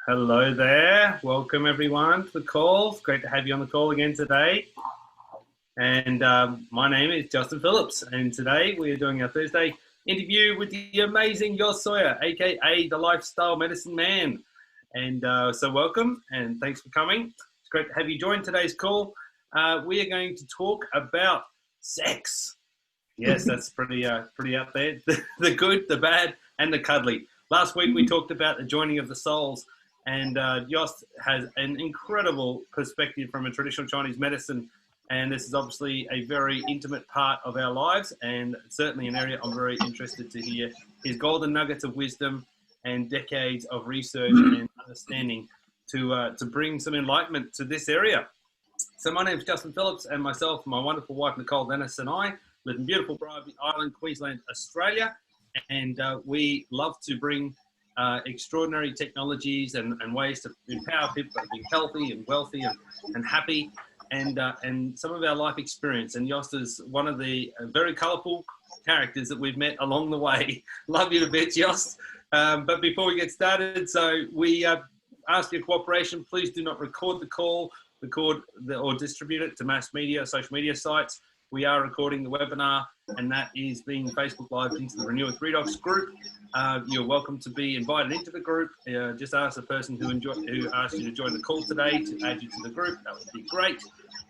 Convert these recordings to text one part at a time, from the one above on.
Hello there. Welcome everyone to the call. It's great to have you on the call again today. And my name is Justin Phillips, and today we are doing our Thursday interview with the amazing Jost, aka the Lifestyle Medicine Man. And so welcome and thanks for coming. It's great to have you join today's call. We are going to talk about sex. Yes, that's pretty out there. The good, the bad, and the cuddly. Last week we talked about the joining of the souls. And Jost has an incredible perspective from a traditional Chinese medicine. And this is obviously a very intimate part of our lives, and certainly an area I'm very interested to hear his golden nuggets of wisdom and decades of research and understanding to bring some enlightenment to this area. So my name is Justin Phillips, and myself, my wonderful wife, Nicole Dennis, and I live in beautiful Bribie Island, Queensland, Australia. And we love to bring extraordinary technologies and ways to empower people to be healthy and wealthy and happy, and some of our life experience. And Jost is one of the very colourful characters that we've met along the way. Love you to bits, Jost. But before we get started, so we ask your cooperation. Please do not record the call, or distribute it to mass media, social media sites. We are recording the webinar, and that is being Facebook Live into the Renew with Redox group. You're welcome to be invited into the group. Just ask the person who asked you to join the call today to add you to the group. That would be great.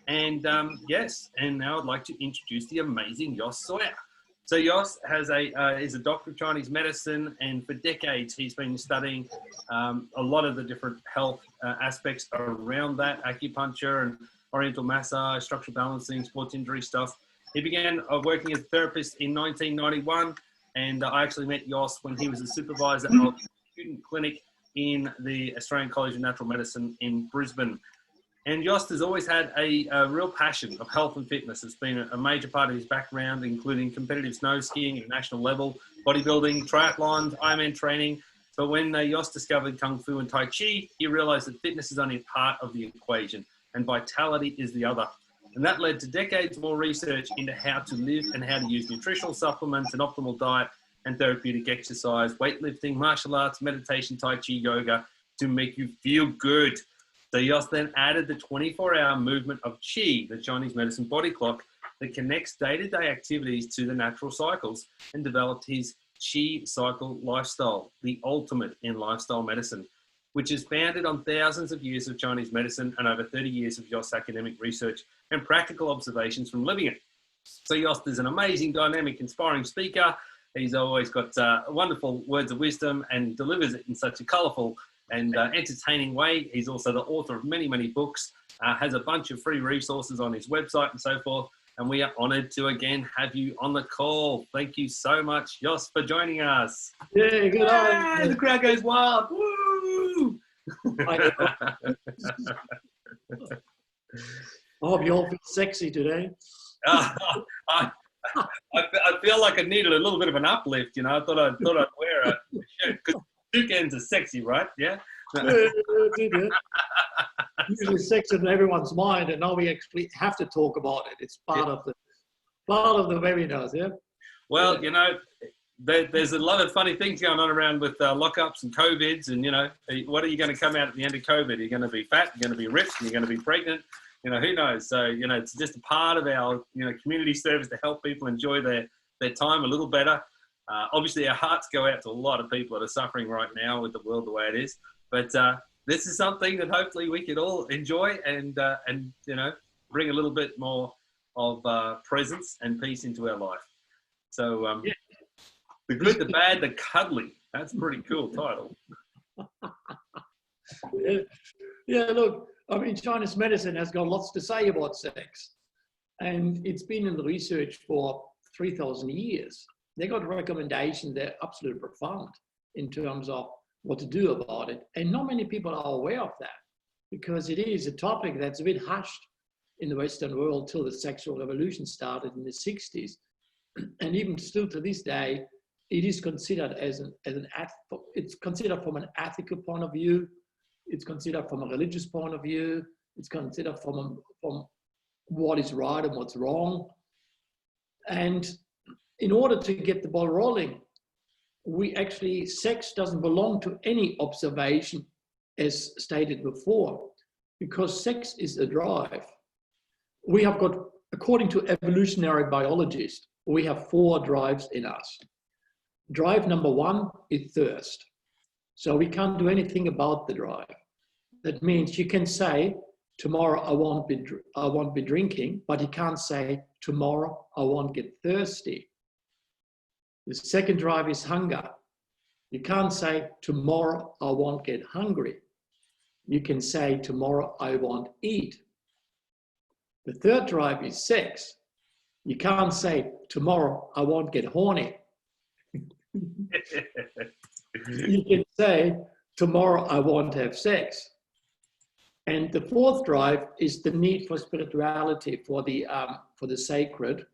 And yes, and now I'd like to introduce the amazing Jost Sawyer. So Jost is a doctor of Chinese medicine, and for decades he's been studying a lot of the different health aspects around that, acupuncture and oriental massage, structural balancing, sports injury stuff. He began working as a therapist in 1991, and I actually met Jost when he was a supervisor of a student clinic in the Australian College of Natural Medicine in Brisbane. And Jost has always had a real passion of health and fitness. It's been a major part of his background, including competitive snow skiing at national level, bodybuilding, triathlons, Ironman training. But when Jost discovered Kung Fu and Tai Chi, he realized that fitness is only a part of the equation, and vitality is the other. And that led to decades more research into how to live and how to use nutritional supplements and optimal diet and therapeutic exercise, weightlifting, martial arts, meditation, Tai Chi, yoga to make you feel good. So Jost then added the 24-hour movement of Qi, the Chinese medicine body clock that connects day-to-day activities to the natural cycles, and developed his Qi cycle lifestyle, the ultimate in lifestyle medicine, which is founded on thousands of years of Chinese medicine and over 30 years of Jost's academic research and practical observations from living it. So Jost is an amazing, dynamic, inspiring speaker. He's always got wonderful words of wisdom and delivers it in such a colourful and entertaining way. He's also the author of many, many books, has a bunch of free resources on his website and so forth. And we are honoured to again have you on the call. Thank you so much, Jost, for joining us. Yeah, good on. The crowd goes wild. Woo! I hope you all feel sexy today. I feel like I needed a little bit of an uplift, you know. I thought I'd wear a shirt because toucans are sexy, right? Yeah. Usually sex is in everyone's mind, and now we actually have to talk about it. It's part of the webinars, yeah. Well, you know, there's a lot of funny things going on around with lockups and COVIDs, and you know, what are you going to come out at the end of COVID? Are you going to be fat? You're going to be rich? You're going to be pregnant? You know, who knows? So, you know, it's just a part of our, you know, community service to help people enjoy their time a little better. Obviously, our hearts go out to a lot of people that are suffering right now with the world the way it is. But this is something that hopefully we could all enjoy and you know, bring a little bit more of presence and peace into our life. So yeah. The good, the bad, the cuddly. That's a pretty cool title. Yeah, look, I mean, Chinese medicine has got lots to say about sex. And it's been in the research for 3,000 years. They got recommendations that are absolutely profound in terms of what to do about it. And not many people are aware of that, because it is a topic that's a bit hushed in the Western world till the sexual revolution started in the 60s. And even still to this day, it is considered it's considered from an ethical point of view. It's considered from a religious point of view. It's considered from what is right and what's wrong. And in order to get the ball rolling, sex doesn't belong to any observation as stated before, because sex is a drive. We have got, according to evolutionary biologists, we have 4 drives in us. Drive number 1 is thirst. So we can't do anything about the drive. That means you can say, tomorrow I won't be drinking, but you can't say, tomorrow I won't get thirsty. The second drive is hunger. You can't say, tomorrow I won't get hungry. You can say, tomorrow I won't eat. The third drive is sex. You can't say, tomorrow I won't get horny. You can say, tomorrow I won't have sex. And the fourth drive is the need for spirituality, for the sacred,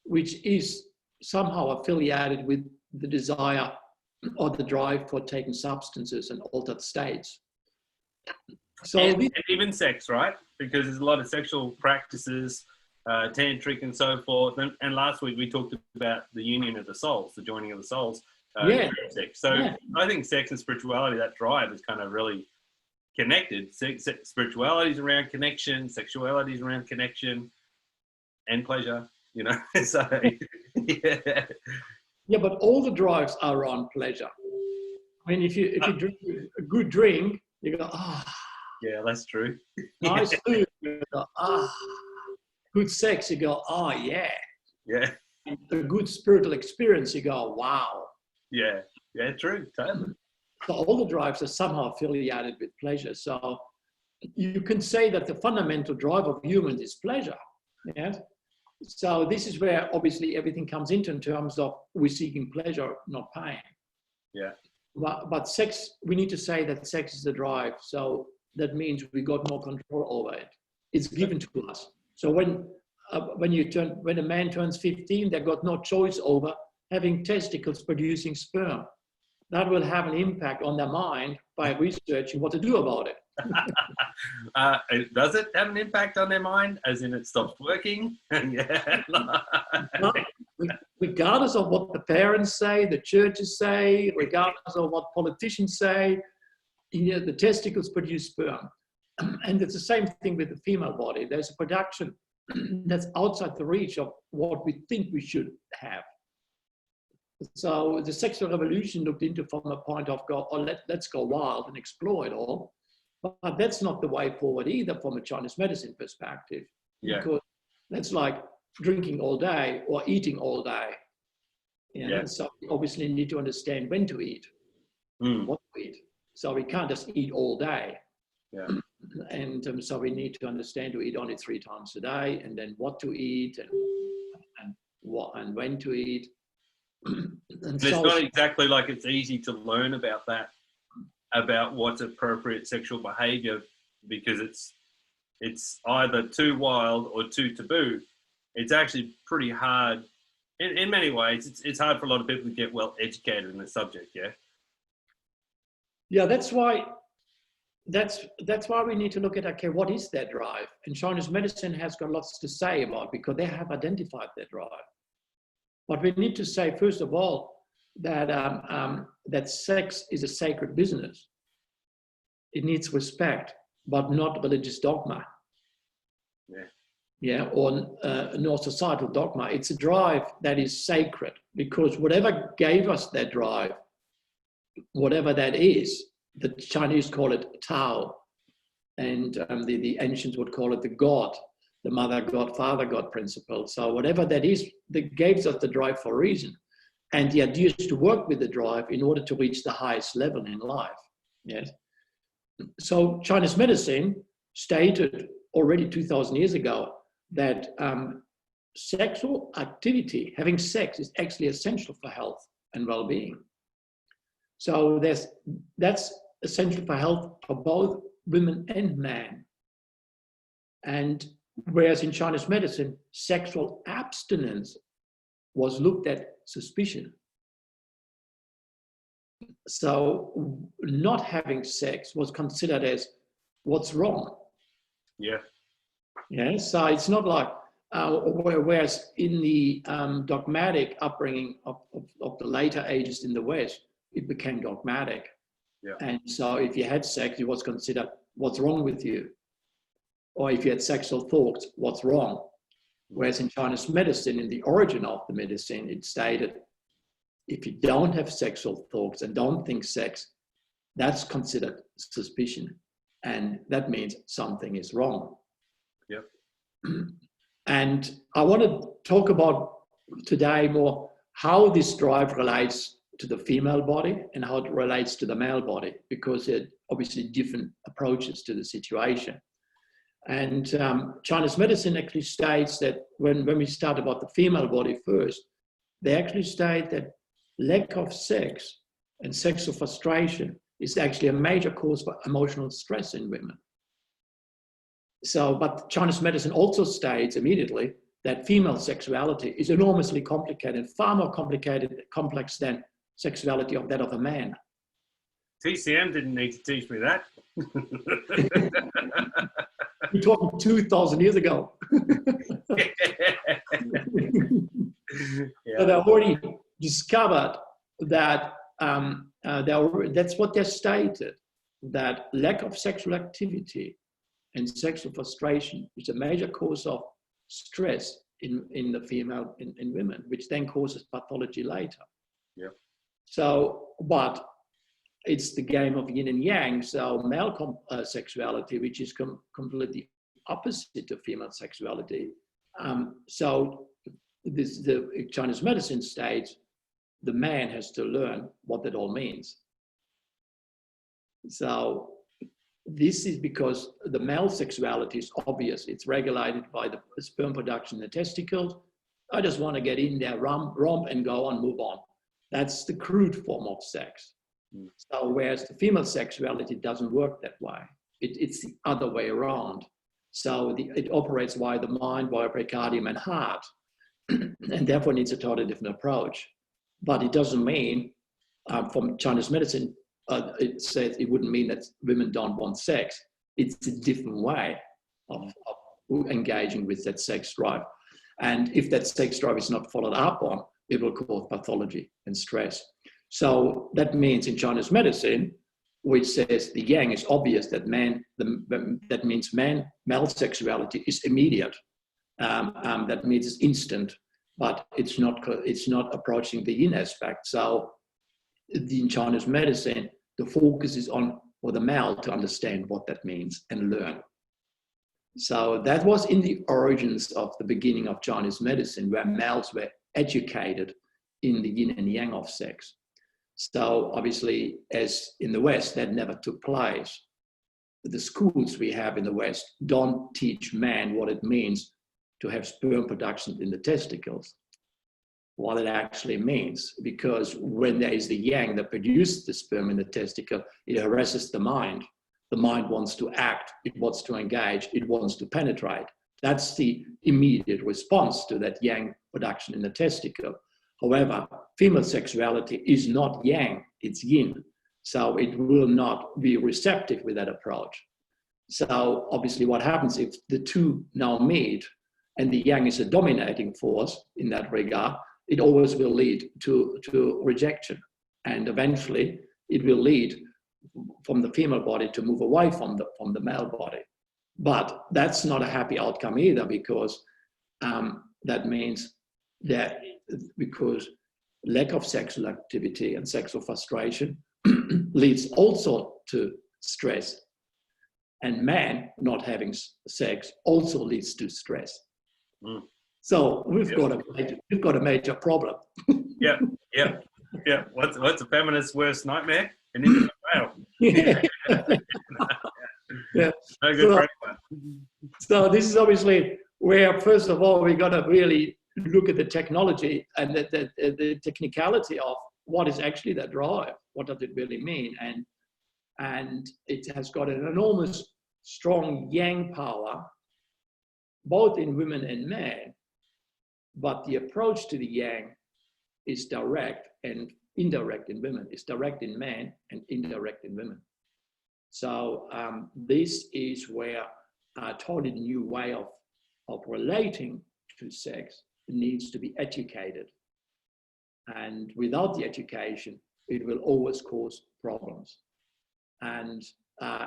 which is somehow affiliated with the desire or the drive for taking substances and altered states. So and even sex, right? Because there's a lot of sexual practices, tantric and so forth. And last week we talked about the union of the souls, the joining of the souls. Sex. So I think sex and spirituality, that drive, is kind of really connected. Spirituality is around connection, sexuality is around connection and pleasure, you know. So yeah, but all the drives are around pleasure. I mean, if you drink a good drink, you go, yeah, that's true. Nice food, you go, good sex, you go, yeah. A good spiritual experience, you go, wow. Yeah, true, totally. So all the drives are somehow affiliated with pleasure. So you can say that the fundamental drive of humans is pleasure. Yes. So this is where obviously everything comes into in terms of we're seeking pleasure, not pain. Yeah. But sex, we need to say that sex is the drive. So that means we got more control over it. It's given to us. So when a man turns 15, they've got no choice over having testicles producing sperm. That will have an impact on their mind by researching what to do about it. Does it have an impact on their mind, as in it stops working? Yeah. Regardless of what the parents say, the churches say, regardless of what politicians say, the testicles produce sperm. And it's the same thing with the female body. There's a production that's outside the reach of what we think we should have. So the sexual revolution looked into from a point of let's go wild and explore it all. But that's not the way forward either from a Chinese medicine perspective. Yeah. Because that's like drinking all day or eating all day. Yeah. So we obviously need to understand when to eat, what to eat. So we can't just eat all day. Yeah. And so we need to understand to eat only 3 times a day, and then what to eat and when to eat. And it's not exactly like it's easy to learn about that, about what's appropriate sexual behavior, because it's either too wild or too taboo. It's actually pretty hard in many ways. It's hard for a lot of people to get well educated in the subject. Yeah, that's why we need to look at, what is that drive? And Chinese medicine has got lots to say about, because they have identified that drive. But we need to say, first of all, that that sex is a sacred business. It needs respect, but not religious dogma. Or no societal dogma. It's a drive that is sacred, because whatever gave us that drive, whatever that is, the Chinese call it Tao, and the ancients would call it the God, the mother God, father God principle. So whatever that is, that gave us the drive for a reason. And the idea is to work with the drive in order to reach the highest level in life. Yes. So Chinese medicine stated already 2,000 years ago that sexual activity, having sex, is actually essential for health and well-being. So that's essential for health for both women and men. And whereas in Chinese medicine, sexual abstinence was looked at suspicion. So not having sex was considered as what's wrong. Yeah. So it's not like, whereas in the dogmatic upbringing of the later ages in the West, it became dogmatic. Yeah. And so if you had sex, it was considered what's wrong with you. Or if you had sexual thoughts, what's wrong? Whereas in Chinese medicine, in the origin of the medicine, it stated, if you don't have sexual thoughts and don't think sex, that's considered suspicion. And that means something is wrong. Yep. And I want to talk about today more how this drive relates to the female body and how it relates to the male body, because they're obviously different approaches to the situation. And Chinese medicine actually states that when we start about the female body first, they actually state that lack of sex and sexual frustration is actually a major cause for emotional stress in women. So, but Chinese medicine also states immediately that female sexuality is enormously complicated, far more complex than sexuality of that of a man. TCM didn't need to teach me that. We're talking 2,000 years ago. Yeah. So they already discovered that that's what they stated, that lack of sexual activity and sexual frustration is a major cause of stress in the female, in women, which then causes pathology later. Yeah. So, but it's the game of yin and yang. So male sexuality, which is completely opposite of female sexuality. So the Chinese medicine states the man has to learn what that all means. So this is because the male sexuality is obvious. It's regulated by the sperm production in the testicles. I just want to get in there, romp and go on, move on. That's the crude form of sex. So whereas the female sexuality doesn't work that way. It's the other way around. So it operates via the mind, via pericardium and heart, and therefore needs a totally different approach. But it doesn't mean, from Chinese medicine, it says it wouldn't mean that women don't want sex. It's a different way of engaging with that sex drive. And if that sex drive is not followed up on, it will cause pathology and stress. So that means in Chinese medicine, which says the yang is obvious, that that means male sexuality is immediate. That means it's instant, but it's not approaching the yin aspect. So in Chinese medicine, the focus is on for the male to understand what that means and learn. So that was in the origins of the beginning of Chinese medicine, where males were educated in the yin and yang of sex. So obviously, as in the West, that never took place. The schools we have in the West don't teach men what it means to have sperm production in the testicles, what it actually means. Because when there is the yang that produces the sperm in the testicle, it harasses the mind. The mind wants to act, it wants to engage, it wants to penetrate. That's the immediate response to that yang production in the testicle. However, female sexuality is not yang, it's yin. So it will not be receptive with that approach. So obviously what happens if the two now meet and the yang is a dominating force in that regard, it always will lead to rejection. And eventually it will lead from the female body to move away from the male body. But that's not a happy outcome either, because that means that because lack of sexual activity and sexual frustration leads also to stress. And man not having sex also leads to stress. Mm. So we've got a major problem. Yeah. What's a feminist's worst nightmare? An infinite male. Yeah. Yeah. No good so this is obviously where, first of all, we got to really look at the technology and the technicality of what is actually that drive. What does it really mean? And it has got an enormous, strong yang power, both in women and men. But the approach to the yang is direct and indirect in women. It's direct in men and indirect in women. So this is where a totally new way of relating to sex needs to be educated. And without the education, it will always cause problems. And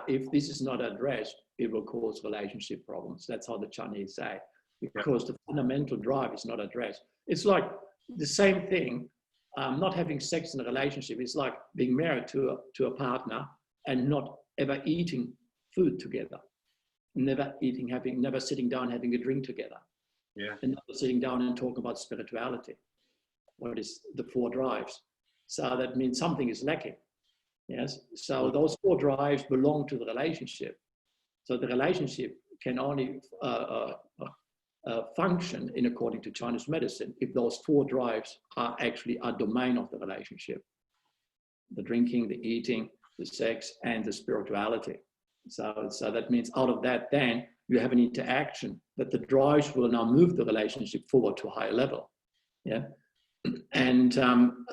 if this is not addressed, it will cause relationship problems. That's how the Chinese say, because the fundamental drive is not addressed. It's like the same thing. Not having sex in a relationship is like being married to a partner and not ever eating food together, never sitting down having a drink together, and never sitting down and talking about spirituality. What is the 4 drives? So that means something is lacking. Yes. So those 4 drives belong to the relationship. So the relationship can only function in according to Chinese medicine if those 4 drives are actually a domain of the relationship: the drinking, the eating, the sex, and the spirituality. So that means out of that, then you have an interaction that the drives will now move the relationship forward to a higher level. Yeah. And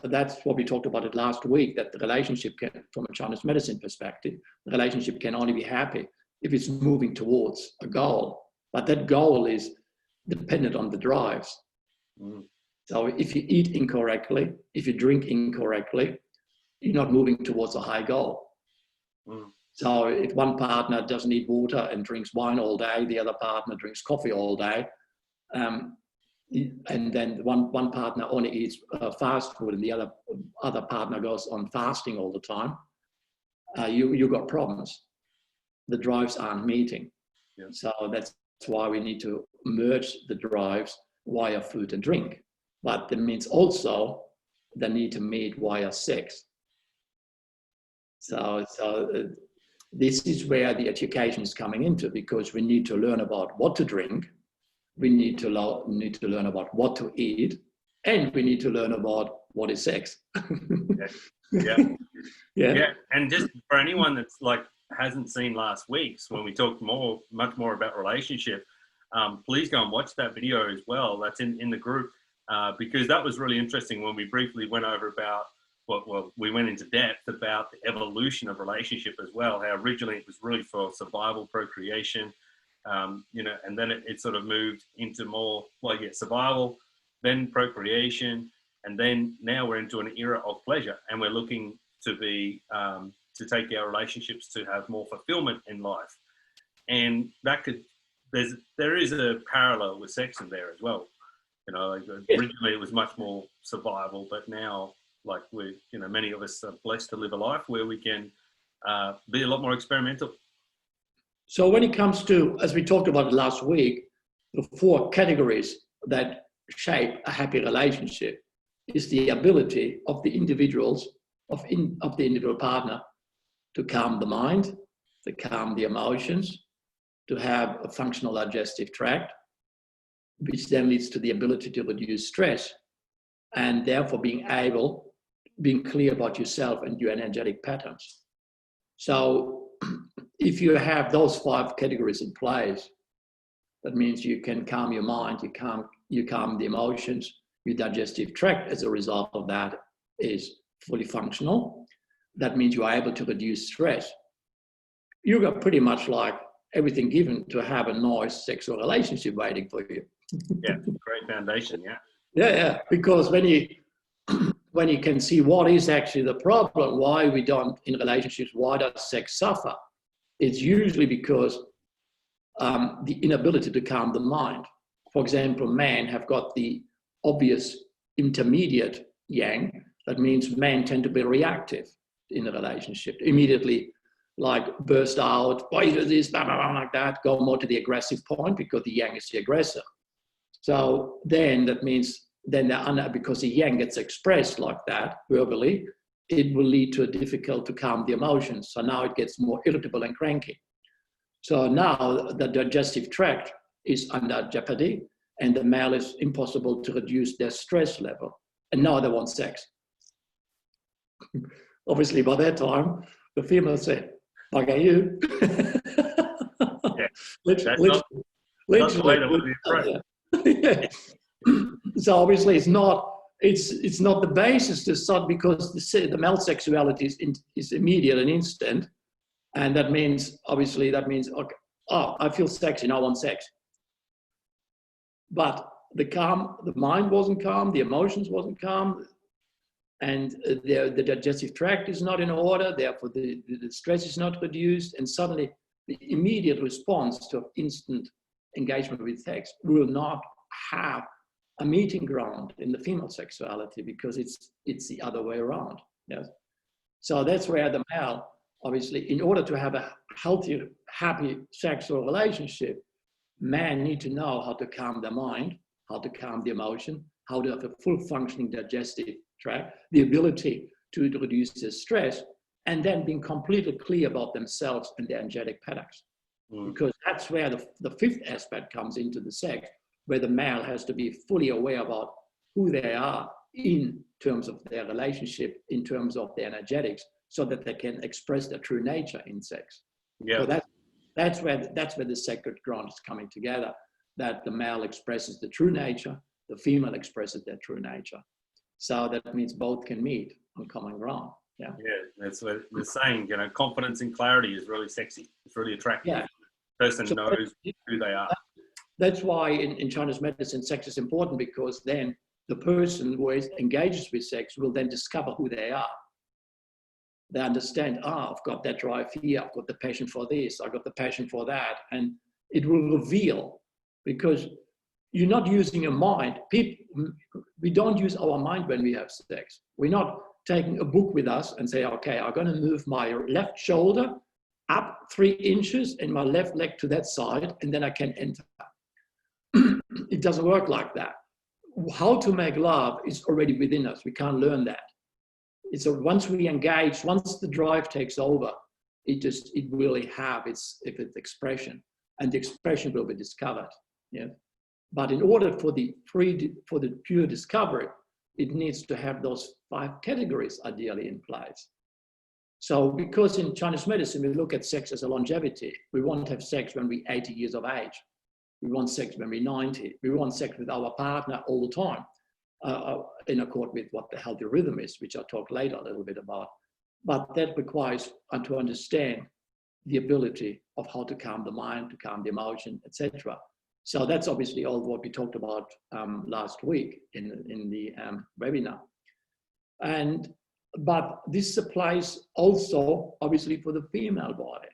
that's what we talked about it last week, that the relationship can, from a Chinese medicine perspective, the relationship can only be happy if it's moving towards a goal. But that goal is dependent on the drives. So if you eat incorrectly, if you drink incorrectly, you're not moving towards a high goal. So if one partner doesn't eat water and drinks wine all day, the other partner drinks coffee all day, and then one partner only eats fast food and the other partner goes on fasting all the time, you got problems. The drives aren't meeting. So that's why we need to merge the drives via food and drink. But that means also they need to meet via sex. So this is where the education is coming into, because we need to learn about what to drink, we need to learn about what to eat, and we need to learn about what is sex. Yeah. And just for anyone that's like hasn't seen last week's, when we talked much more about relationship, please go and watch that video as well. That's in the group, because that was really interesting when we briefly went over about we went into depth about the evolution of relationship as well. How originally it was really for survival, procreation, and then it sort of moved into more survival, then procreation, and then now we're into an era of pleasure, and we're looking to be to take our relationships to have more fulfillment in life. And that there is a parallel with sex in there as well. Originally it was much more survival, but now many of us are blessed to live a life where we can be a lot more experimental. So when it comes to, as we talked about last week, the 4 categories that shape a happy relationship is the ability of the individuals, of the individual partner, to calm the mind, to calm the emotions, to have a functional digestive tract, which then leads to the ability to reduce stress, and therefore being clear about yourself and your energetic patterns. So if you have those 5 categories in place, that means you can calm your mind, you calm the emotions, your digestive tract as a result of that is fully functional. That means you are able to reduce stress. You got pretty much like everything given to have a nice sexual relationship waiting for you. Yeah, great foundation, yeah. Yeah, because when you can see what is actually the problem, why we don't, in relationships, why does sex suffer? It's usually because the inability to calm the mind. For example, men have got the obvious intermediate yang. That means men tend to be reactive in a relationship, immediately like burst out, why is this, blah, blah, blah, like that, go more to the aggressive point because the yang is the aggressor. So then that means because the yang gets expressed like that verbally, it will lead to a difficult to calm the emotions. So now it gets more irritable and cranky. So now the digestive tract is under jeopardy and the male is impossible to reduce their stress level. And now they want sex. Obviously by that time, the female said, "Okay, you." Yeah. That's not the way that would be approached. So obviously it's not the basis to start, because the male sexuality is immediate and instant, and that means okay, I feel sexy, now I want sex. But the mind wasn't calm, the emotions wasn't calm, and the digestive tract is not in order, therefore the stress is not reduced, and suddenly the immediate response to instant engagement with sex will not have a meeting ground in the female sexuality, because it's the other way around. Yes. So that's where the male, obviously, in order to have a healthy, happy sexual relationship, men need to know how to calm their mind, how to calm the emotion, how to have a full functioning digestive tract, the ability to reduce their stress, and then being completely clear about themselves and their energetic patterns. Because that's where the fifth aspect comes into the sex, where the male has to be fully aware about who they are in terms of their relationship, in terms of their energetics, so that they can express their true nature in sex. Yeah. So that's where the sacred ground is coming together, that the male expresses the true nature, the female expresses their true nature. So that means both can meet on common ground. Yeah. Yeah, that's what they're saying. You know, confidence and clarity is really sexy. It's really attractive. Yeah. The person knows who they are. That's why in Chinese medicine, sex is important, because then the person who engages with sex will then discover who they are. They understand, I've got that drive here, I've got the passion for this, I've got the passion for that. And it will reveal, because you're not using your mind. We don't use our mind when we have sex. We're not taking a book with us and say, okay, I'm going to move my left shoulder up 3 inches and my left leg to that side, and then I can enter. It doesn't work like that. How to make love is already within us. We can't learn that. It's once we engage, once the drive takes over, it really have its expression, and the expression will be discovered. Yeah. But in order for the pure discovery, it needs to have those 5 categories ideally in place. So because in Chinese medicine, we look at sex as a longevity. We won't have sex when we're 80 years of age. We want sex when we're 90. We want sex with our partner all the time, in accord with what the healthy rhythm is, which I'll talk later a little bit about. But that requires to understand the ability of how to calm the mind, to calm the emotion, etc. So that's obviously all what we talked about last week in the webinar. But this applies also obviously for the female body,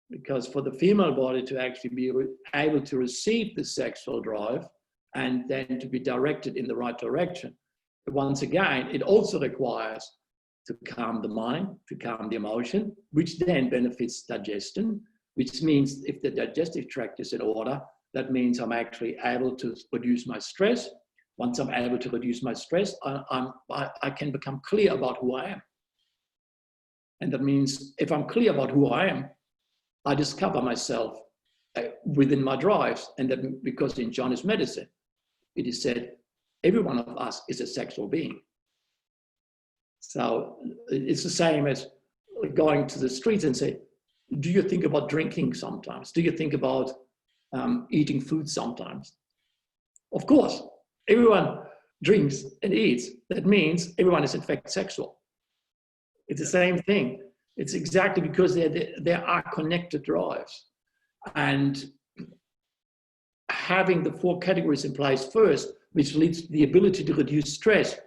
because for the female body to actually be able to receive the sexual drive and then to be directed in the right direction, once again, it also requires to calm the mind, to calm the emotion, which then benefits digestion, which means if the digestive tract is in order, that means I'm actually able to reduce my stress. Once I'm able to reduce my stress, I can become clear about who I am. And that means if I'm clear about who I am, I discover myself within my drives. And that because in Chinese medicine, it is said, every one of us is a sexual being. So it's the same as going to the streets and say, do you think about drinking sometimes? Do you think about eating food sometimes? Of course, everyone drinks and eats. That means everyone is in fact sexual. It's the same thing. It's exactly because there are connected drives. And having the 4 categories in place first, which leads to the ability to reduce stress,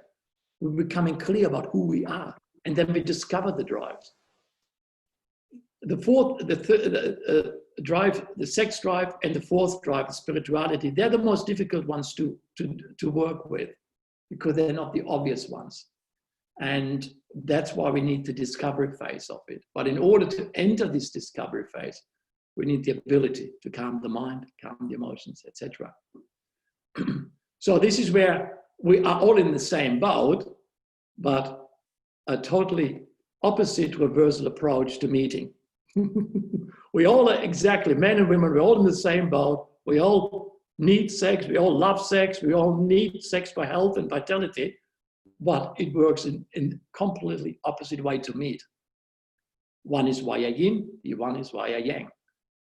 we're becoming clear about who we are. And then we discover the drives. The drive, the sex drive, and the 4th drive, the spirituality, they're the most difficult ones to work with, because they're not the obvious ones. And that's why we need the discovery phase of it. But in order to enter this discovery phase, we need the ability to calm the mind, calm the emotions, etc. So this is where we are all in the same boat, but a totally opposite reversal approach to meeting. We all are exactly, men and women, we're all in the same boat. We all need sex, we all love sex, we all need sex for health and vitality, but it works in completely opposite way to meet. One is via yin, the one is via yang.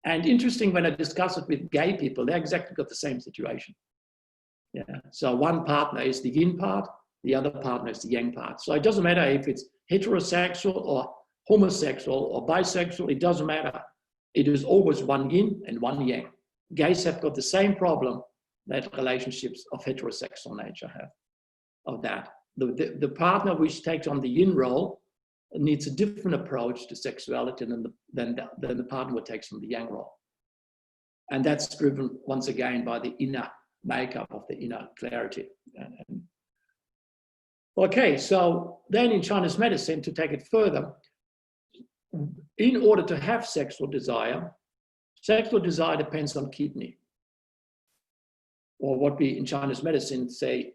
And interesting, when I discuss it with gay people, they exactly got the same situation. Yeah. So one partner is the yin part, the other partner is the yang part. So it doesn't matter if it's heterosexual or homosexual or bisexual, it doesn't matter. It is always one yin and one yang. Gays have got the same problem that relationships of heterosexual nature have, of that. the partner which takes on the yin role needs a different approach to sexuality than the partner who takes on the yang role. And that's driven once again by the inner makeup of the inner clarity. Okay, so then in Chinese medicine, to take it further, in order to have sexual desire depends on kidney. Or what we in Chinese medicine say,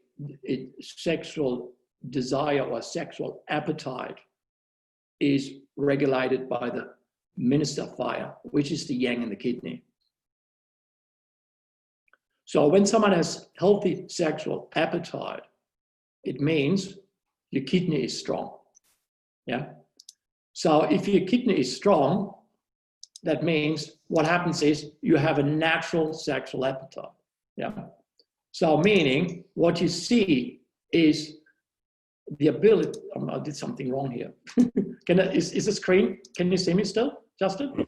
sexual desire or sexual appetite is regulated by the minister fire, which is the yang in the kidney. So when someone has healthy sexual appetite, it means your kidney is strong. Yeah. So if your kidney is strong, that means what happens is you have a natural sexual appetite. Yeah. So meaning what you see is the ability. I did something wrong here. Is the screen? Can you see me still, Justin?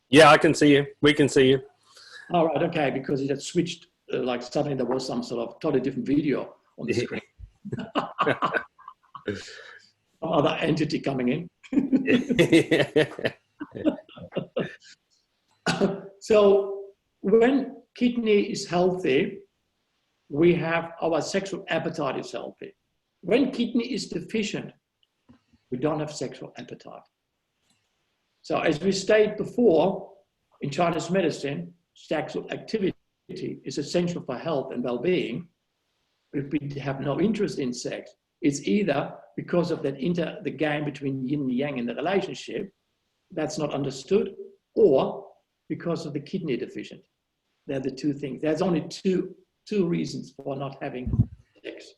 Yeah, I can see you. We can see you. All right. Okay. Because it had switched. Like suddenly there was some sort of totally different video on the screen. Some other entity coming in. So when kidney is healthy, we have our sexual appetite is healthy. When kidney is deficient, we don't have sexual appetite. So as we stated before, in Chinese medicine, sexual activity is essential for health and well-being. If we have no interest in sex, it's either because of that the game between yin and yang in the relationship that's not understood, or because of the kidney deficient. They're the two things. There's only two reasons for not having sex.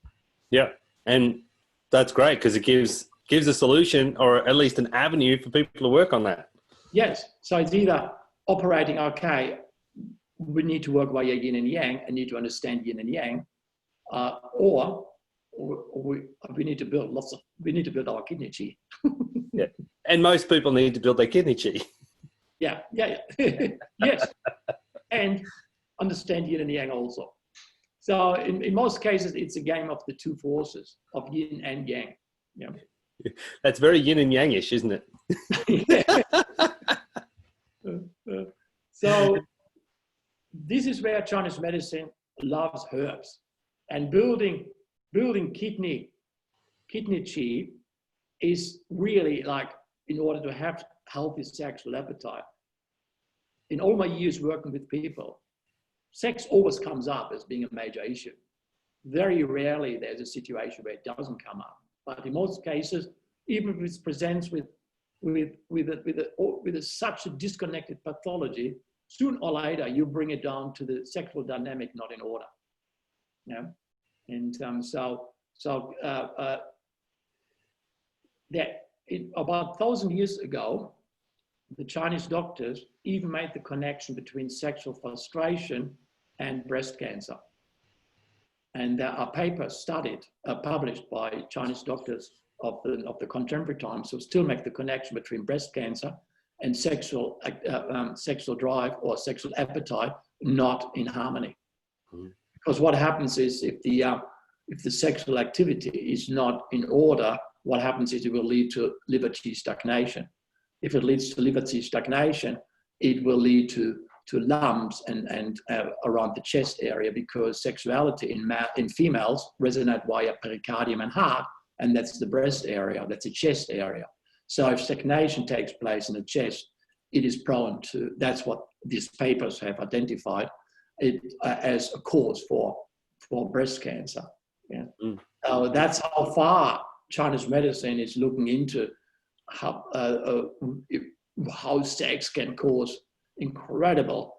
Yeah, and that's great because it gives a solution, or at least an avenue for people to work on that. Yes, so it's either operating, okay, we need to work via yin and yang and need to understand yin and yang, or we need to build our kidney chi. Yeah, and most people need to build their kidney chi. Yeah. Yes, and understand yin and yang also. So in most cases, it's a game of the two forces of yin and yang. Yeah, that's very yin and yang-ish, isn't it? So this is where Chinese medicine loves herbs, and building kidney chi is really like, in order to have healthy sexual appetite. In all my years working with people, sex always comes up as being a major issue. Very rarely there's a situation where it doesn't come up, but in most cases, even if it presents with such a disconnected pathology, sooner or later you bring it down to the sexual dynamic not in order. Yeah, and about 1,000 years ago, the Chinese doctors even made the connection between sexual frustration and breast cancer. And there are papers published by Chinese doctors of the contemporary times who still make the connection between breast cancer and sexual drive or sexual appetite not in harmony. Mm-hmm. Because what happens is if the sexual activity is not in order, what happens is it will lead to liver qi stagnation. If it leads to liver qi stagnation, it will lead to lumps and around the chest area, because sexuality in females resonate via pericardium and heart, and that's the breast area, that's the chest area. So if stagnation takes place in the chest, it is prone to, that's what these papers have identified it as a cause for breast cancer. Yeah. Mm. That's how far Chinese medicine is looking into how sex can cause incredible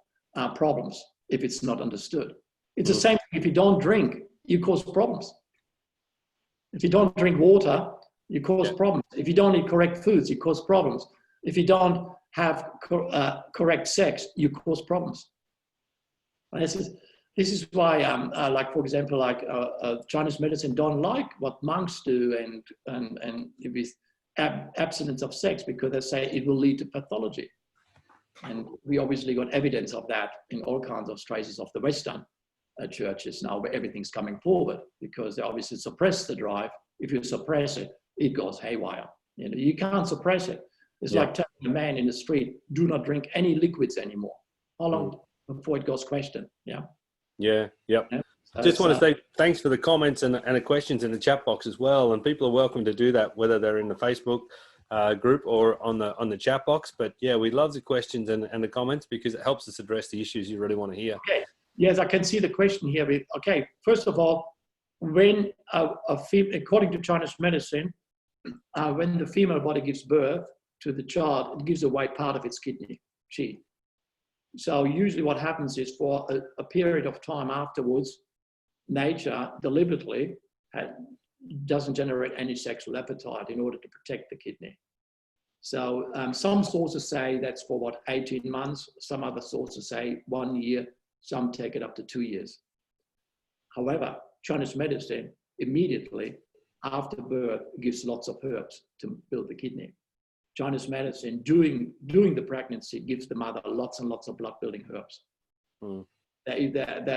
problems if it's not understood. It's the same thing. If you don't drink, you cause problems. If you don't drink water, you cause problems. If you don't eat correct foods, you cause problems. If you don't have correct sex, you cause problems. And this is why, like for example, like Chinese medicine don't like what monks do and with abstinence of sex, because they say it will lead to pathology. And we obviously got evidence of that in all kinds of traces of the Western churches now where everything's coming forward because they obviously suppress the drive. If you suppress it, it goes haywire. You know, you can't suppress it. It's like telling a man in the street, do not drink any liquids anymore. How long before it goes question? Yeah. Yeah. Yep. Yeah. So Just want to say thanks for the comments and the questions in the chat box as well. And people are welcome to do that, whether they're in the Facebook group or on the chat box. But yeah, we love the questions and the comments because it helps us address the issues you really want to hear. Okay. Yes, I can see the question here. Okay, first of all, when according to Chinese medicine, when the female body gives birth to the child, it gives away part of its kidney, qi. So usually what happens is for a period of time afterwards, nature deliberately doesn't generate any sexual appetite in order to protect the kidney. So some sources say that's for 18 months. Some other sources say 1 year. Some take it up to 2 years. However, Chinese medicine immediately after birth gives lots of herbs to build the kidney. Chinese medicine during the pregnancy gives the mother lots and lots of blood building herbs. I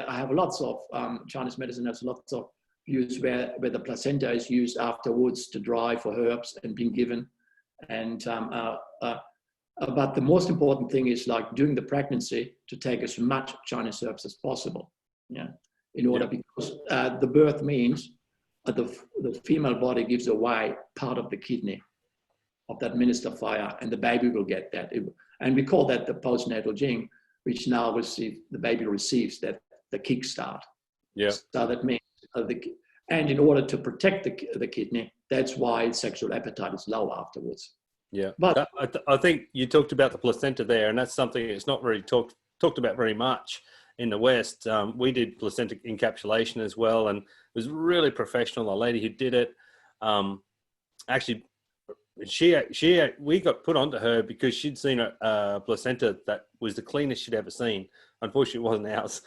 have lots of Chinese medicine has lots of use where the placenta is used afterwards to dry for herbs and being given. And but the most important thing is like during the pregnancy to take as much Chinese herbs as possible. Yeah, in order because the birth means the female body gives away part of the kidney of that minister fire, and the baby will get that. And we call that the postnatal gene, which now the baby receives that the kickstart. Yeah. So that means and in order to protect the kidney, that's why sexual appetite is low afterwards. Yeah, but I think you talked about the placenta there, and that's something that's not really talked about very much in the West. We did placenta encapsulation as well, and it was really professional. A lady who did it, actually, we got put onto her because she'd seen a placenta that was the cleanest she'd ever seen. Unfortunately, it wasn't ours,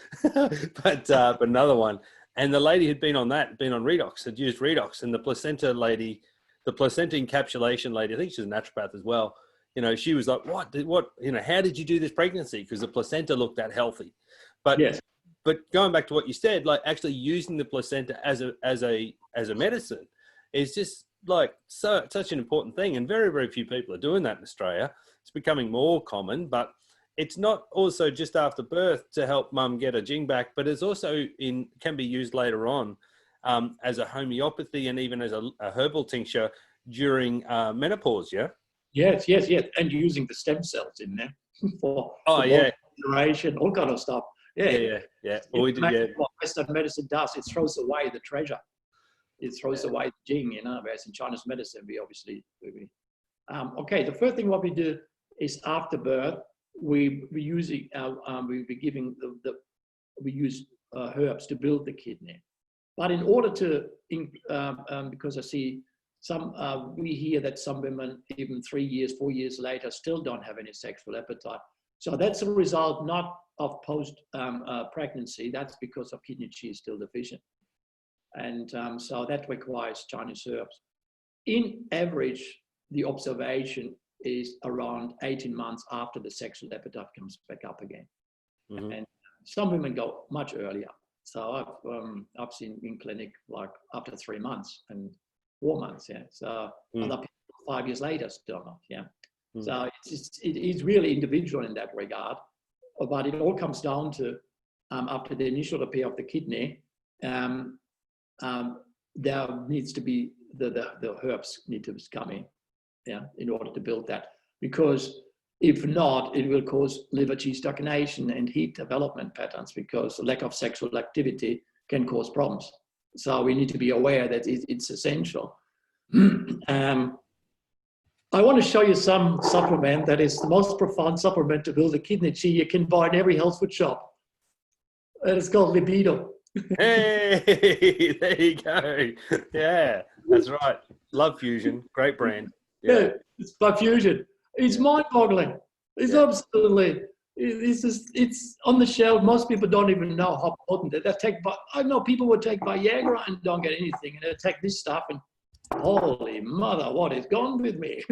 but another one. And the lady had been on redox, had used redox, and the placenta encapsulation lady, I think she's a naturopath as well. You know, she was like, what, you know, how did you do this pregnancy? Because the placenta looked that healthy. But, yes. But going back to what you said, like actually using the placenta as a medicine is just like such an important thing. And very, very few people are doing that in Australia. It's becoming more common, but it's not also just after birth to help mum get a jing back, but it's also can be used later on as a homeopathy and even as a herbal tincture during menopause, yeah? Yes. And using the stem cells in there for generation, all kind of stuff. Yeah. Well, what Western medicine does, it throws away the treasure. It throws away the jing, you know, whereas in Chinese medicine, we obviously... okay, the first thing what we do is after birth, we use herbs to build the kidney. But in order to, because I see we hear that some women, even 3 years, 4 years later, still don't have any sexual appetite. So that's a result not of post-pregnancy, that's because of kidney qi is still deficient. And so that requires Chinese herbs. In average, the observation is around 18 months after the sexual appetite comes back up again. Mm-hmm. And some women go much earlier. So I've seen in clinic like after 3 months and 4 months, yeah. So other people 5 years later still not, yeah. So it is really individual in that regard, but it all comes down to after the initial repair of the kidney, there needs to be the herbs need to come in, yeah, in order to build that. Because if not, it will cause liver qi stagnation and heat development patterns, because lack of sexual activity can cause problems. So we need to be aware that it's essential. I want to show you some supplement that is the most profound supplement to build the kidney qi you can buy in every health food shop. And it's called Libido. Hey, there you go. Yeah, that's right. Love Fusion, great brand. Yeah, it's by Fusion. It's mind-boggling. It's absolutely. It's on the shelf. Most people don't even know how potent it is. I know people would take Viagra and don't get anything, and they take this stuff and holy mother, what is gone with me?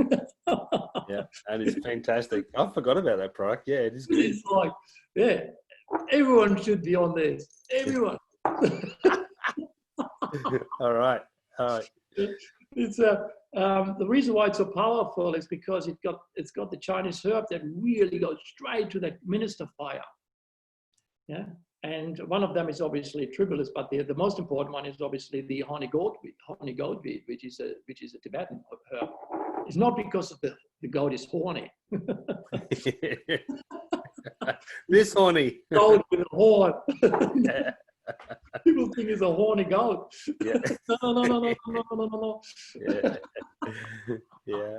Yeah, and it's fantastic. I forgot about that product. Yeah, it is good. It's like, yeah. Everyone should be on this. Everyone. All right. It's the reason why it's so powerful is because it's got the Chinese herb that really goes straight to that minister fire. Yeah, and one of them is obviously tribulus, but the most important one is obviously the honey goat weed, which is a Tibetan herb. It's not because of the goat is horny. This horny. Goat with a horn. People think it's a horny goat. Yeah. No. Yeah.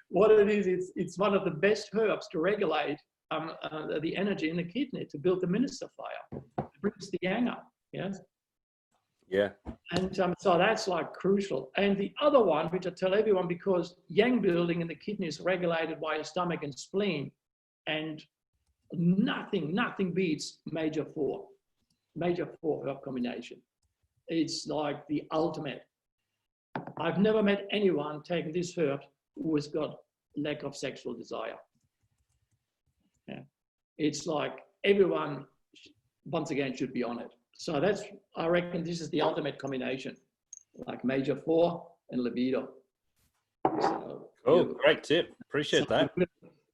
What it is, it's one of the best herbs to regulate the energy in the kidney, to build the minister fire. It brings the yang up. Yes. Yeah. And so that's like crucial. And the other one, which I tell everyone, because yang building in the kidney is regulated by your stomach and spleen, and nothing beats major four herb combination. It's like the ultimate. I've never met anyone taking this herb who has got lack of sexual desire. Yeah. It's like everyone, once again, should be on it. So I reckon this is the ultimate combination, like major four and libido. So, great tip. Appreciate that.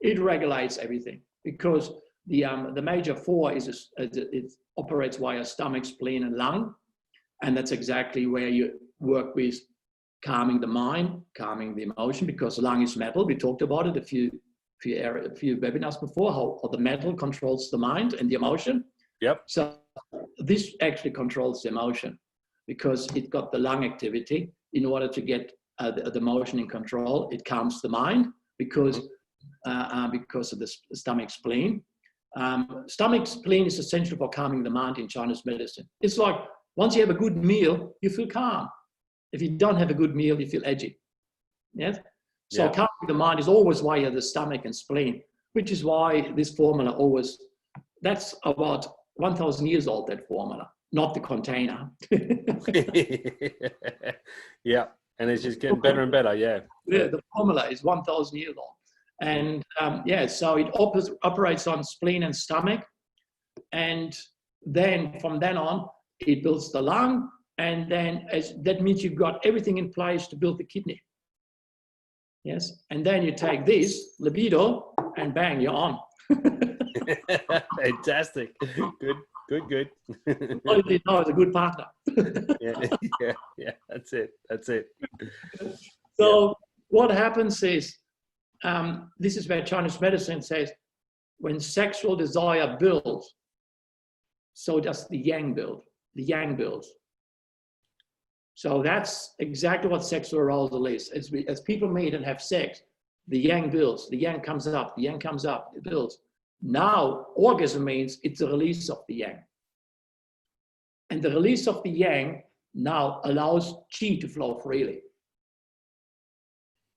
It regulates everything because the major four it operates via stomach, spleen, and lung, and that's exactly where you work with calming the mind, calming the emotion, because lung is metal. We talked about it a few webinars before, how the metal controls the mind and the emotion. Yep. So this actually controls the emotion because it got the lung activity in order to get the emotion in control. It calms the mind because of the stomach spleen. Stomach spleen is essential for calming the mind in Chinese medicine. It's like once you have a good meal, you feel calm. If you don't have a good meal, you feel edgy. Yes? So calming the mind is always via the stomach and spleen, which is why this formula that's about 1,000 years old, that formula, not the container. Yeah, and it's just getting better and better, yeah. Yeah, the formula is 1,000 years old. And so it operates on spleen and stomach. And then from then on, it builds the lung. And then that means you've got everything in place to build the kidney. Yes. And then you take this, libido, and bang, you're on. Fantastic. Good. Only know it's a good partner. Yeah. That's it. So what happens is, this is where Chinese medicine says, when sexual desire builds, so does the yang build. The yang builds. So that's exactly what sexual arousal is. As people meet and have sex, the yang builds. The yang comes up. The yang comes up. It builds. Now, orgasm means it's a release of the yang. And the release of the yang now allows qi to flow freely.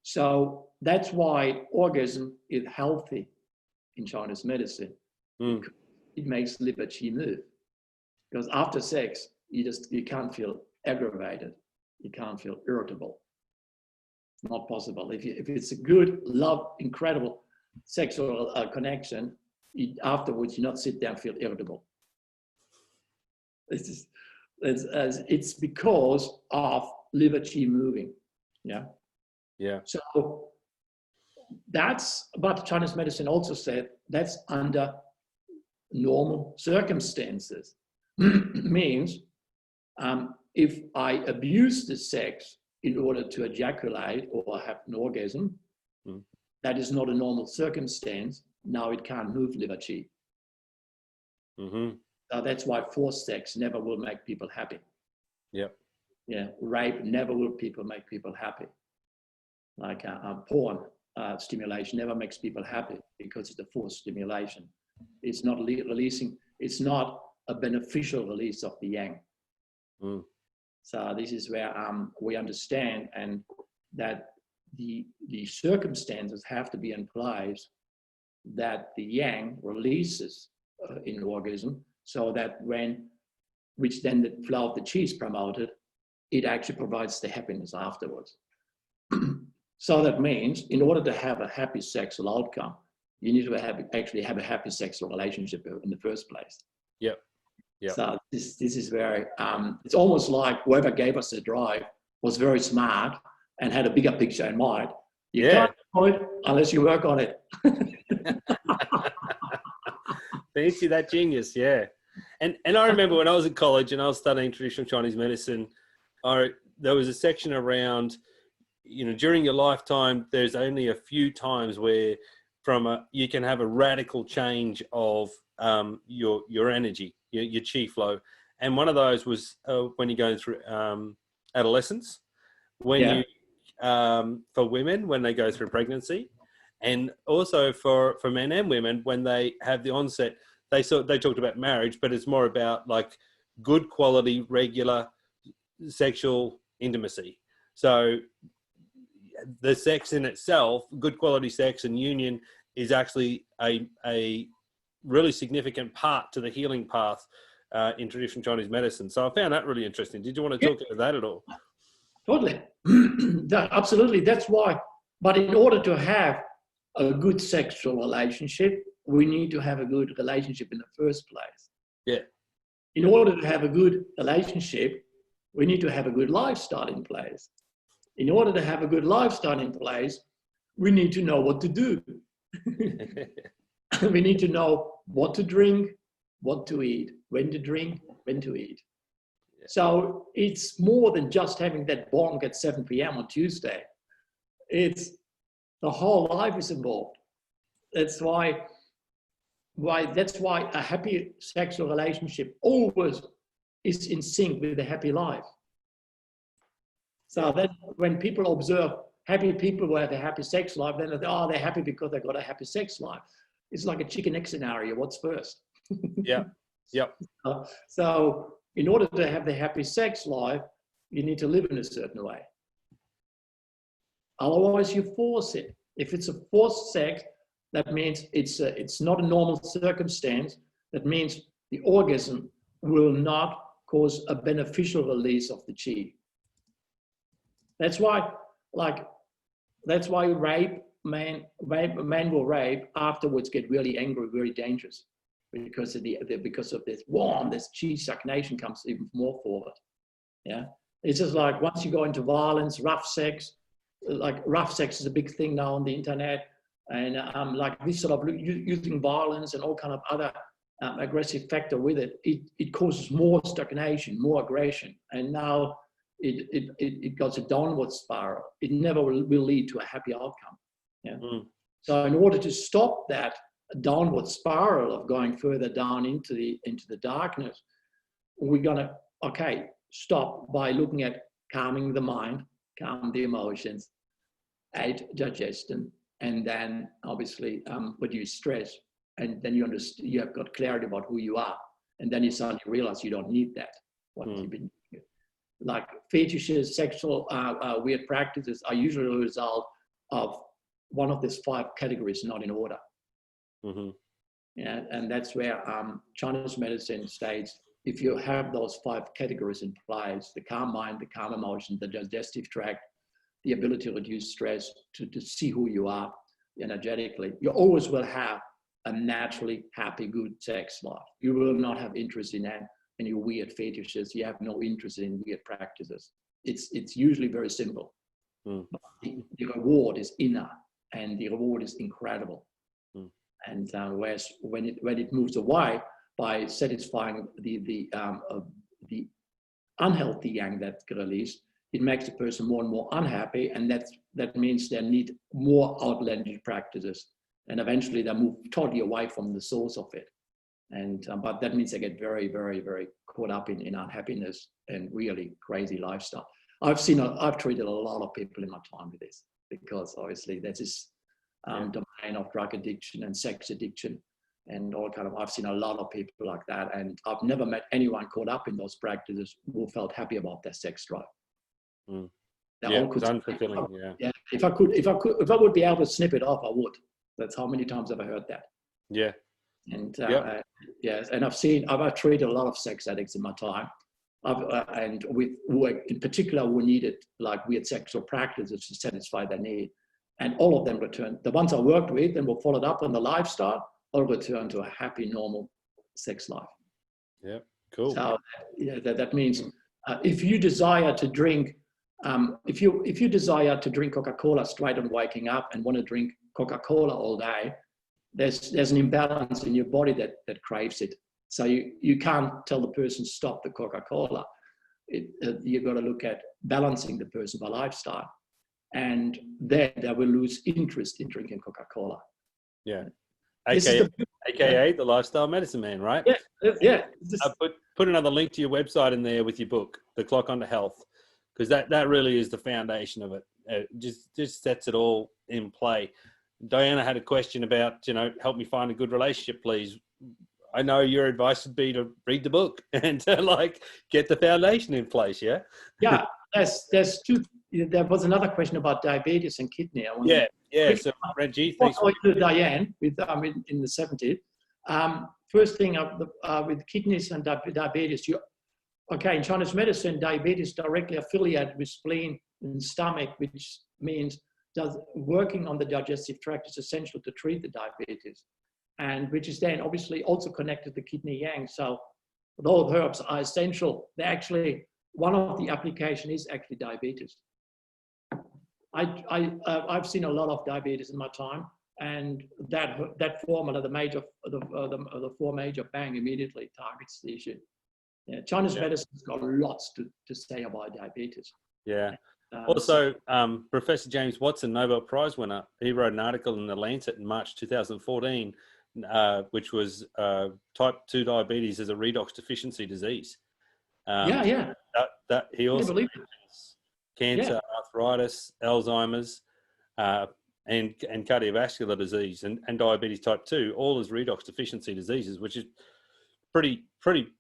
So that's why orgasm is healthy in Chinese medicine. It makes liver qi move. Because after sex, you can't feel aggravated. You can't feel irritable. It's not possible. If it's a good, love, incredible sexual connection, afterwards you not sit there and feel irritable. It's because of liver qi moving. Yeah. So that's, but Chinese medicine also said that's under normal circumstances. Means if I abuse the sex in order to ejaculate or have an orgasm, that is not a normal circumstance. Now it can't move liver qi. So that's why forced sex never will make people happy. Yeah. Rape never will make people happy. Like porn stimulation never makes people happy because it's a forced stimulation. It's not releasing. It's not a beneficial release of the yang. So this is where we understand and that the circumstances have to be in place that the yang releases in orgasm, so that which then the flow of the qi is promoted, it actually provides the happiness afterwards. So that means in order to have a happy sexual outcome, you need to actually have a happy sexual relationship in the first place. Yep. Yep. So this is very, it's almost like whoever gave us the drive was very smart and had a bigger picture in mind. You can't do it unless you work on it. Fancy that genius, yeah. And I remember when I was in college and I was studying traditional Chinese medicine, there was a section around, during your lifetime, there's only a few times where you can have a radical change of your energy, your chi flow. And one of those was when you're going through adolescence, when for women, when they go through pregnancy, and also for men and women when they have the onset. They talked about marriage, but it's more about like good quality, regular sexual intimacy. So the sex in itself, good quality sex and union, is actually a really significant part to the healing path in traditional Chinese medicine. So I found that really interesting. Did you want to talk about that at all? Totally. Absolutely. That's why. But in order to have a good sexual relationship, we need to have a good relationship in the first place. Yeah. In order to have a good relationship, we need to have a good lifestyle in place. In order to have a good lifestyle in place, we need to know what to do. We need to know what to drink, what to eat, when to drink, when to eat. Yeah. So it's more than just having that bonk at 7 p.m. on Tuesday. It's the whole life is involved. That's why a happy sexual relationship always is in sync with a happy life. So that when people observe happy people who have a happy sex life, then they're happy because they've got a happy sex life. It's like a chicken egg scenario. What's first? Yeah. Yep. So in order to have the happy sex life, you need to live in a certain way. Otherwise, you force it. If it's a forced sex, that means it's not a normal circumstance. That means the orgasm will not cause a beneficial release of the chi. That's why men will rape afterwards, get really angry, very dangerous, because of this warm, this chi stagnation comes even more forward. Yeah, it's just like once you go into violence, rough sex. Like rough sex is a big thing now on the internet, and like this sort of using violence and all kind of other aggressive factor with it, it causes more stagnation, more aggression, and now it goes a downward spiral. It never will lead to a happy outcome. Yeah. Mm. So in order to stop that downward spiral of going further down into the darkness, we're gonna stop by looking at calming the mind, calm the emotions, aid digestion, and then obviously reduce stress. And then you have got clarity about who you are. And then you suddenly realize you don't need that. You've been doing. Like fetishes, sexual weird practices are usually a result of one of these 5 categories not in order. Mm-hmm. Yeah, and that's where Chinese medicine states, if you have those 5 categories in place, the calm mind, the calm emotion, the digestive tract, the ability to reduce stress, to see who you are energetically, you always will have a naturally happy, good sex life. You will not have interest in any weird fetishes. You have no interest in weird practices. It's usually very simple. Mm. But the reward is inner, and the reward is incredible. Mm. And whereas when it moves away by satisfying the unhealthy yang that's released, it makes the person more and more unhappy, and that means they need more outlandish practices, and eventually they move totally away from the source of it. And but that means they get very, very, very caught up in unhappiness and really crazy lifestyle. I've treated a lot of people in my time with this, because obviously that's this domain of drug addiction and sex addiction and all kind of. I've seen a lot of people like that, and I've never met anyone caught up in those practices who felt happy about their sex drive. Mm. Yeah, it's unfulfilling. Yeah. If I would be able to snip it off, I would. That's how many times I've heard that. Yeah. And yes, and I've treated a lot of sex addicts in my time, and with who in particular who needed like weird sexual practices to satisfy their need, And all of them returned. The ones I worked with and were followed up on the lifestyle, all returned to a happy, normal sex life. Yeah, cool. So that means if you desire to drink, if you desire to drink Coca-Cola straight on waking up and want to drink Coca-Cola all day, there's an imbalance in your body that craves it. So you can't tell the person stop the Coca-Cola. You've got to look at balancing the person by lifestyle, and then they will lose interest in drinking Coca-Cola. Yeah, AKA the lifestyle medicine man, right? Yeah. I put another link to your website in there with your book, The Clock on to Health, because that really is the foundation of it. It just sets it all in play. Diana had a question about, help me find a good relationship, please. I know your advice would be to read the book and to get the foundation in place. Yeah. Yeah. There's two. There was another question about diabetes and kidney. Yeah. So Reggie, thanks. To Diane with in the 70s. First thing with kidneys and diabetes, in Chinese medicine, diabetes directly affiliated with spleen and stomach, which means working on the digestive tract is essential to treat the diabetes, and which is then obviously also connected to kidney yang. So those herbs are essential. They actually, one of the application is actually diabetes. I've seen a lot of diabetes in my time, and that formula, the four major, bang, immediately targets the issue. Yeah, Chinese medicine's got lots to say about diabetes. Yeah. Also, Professor James Watson, Nobel Prize winner, he wrote an article in The Lancet in March 2014, which was type 2 diabetes as a redox deficiency disease. That he also mentions cancer, arthritis, Alzheimer's, and cardiovascular disease and diabetes type 2, all as redox deficiency diseases, which is pretty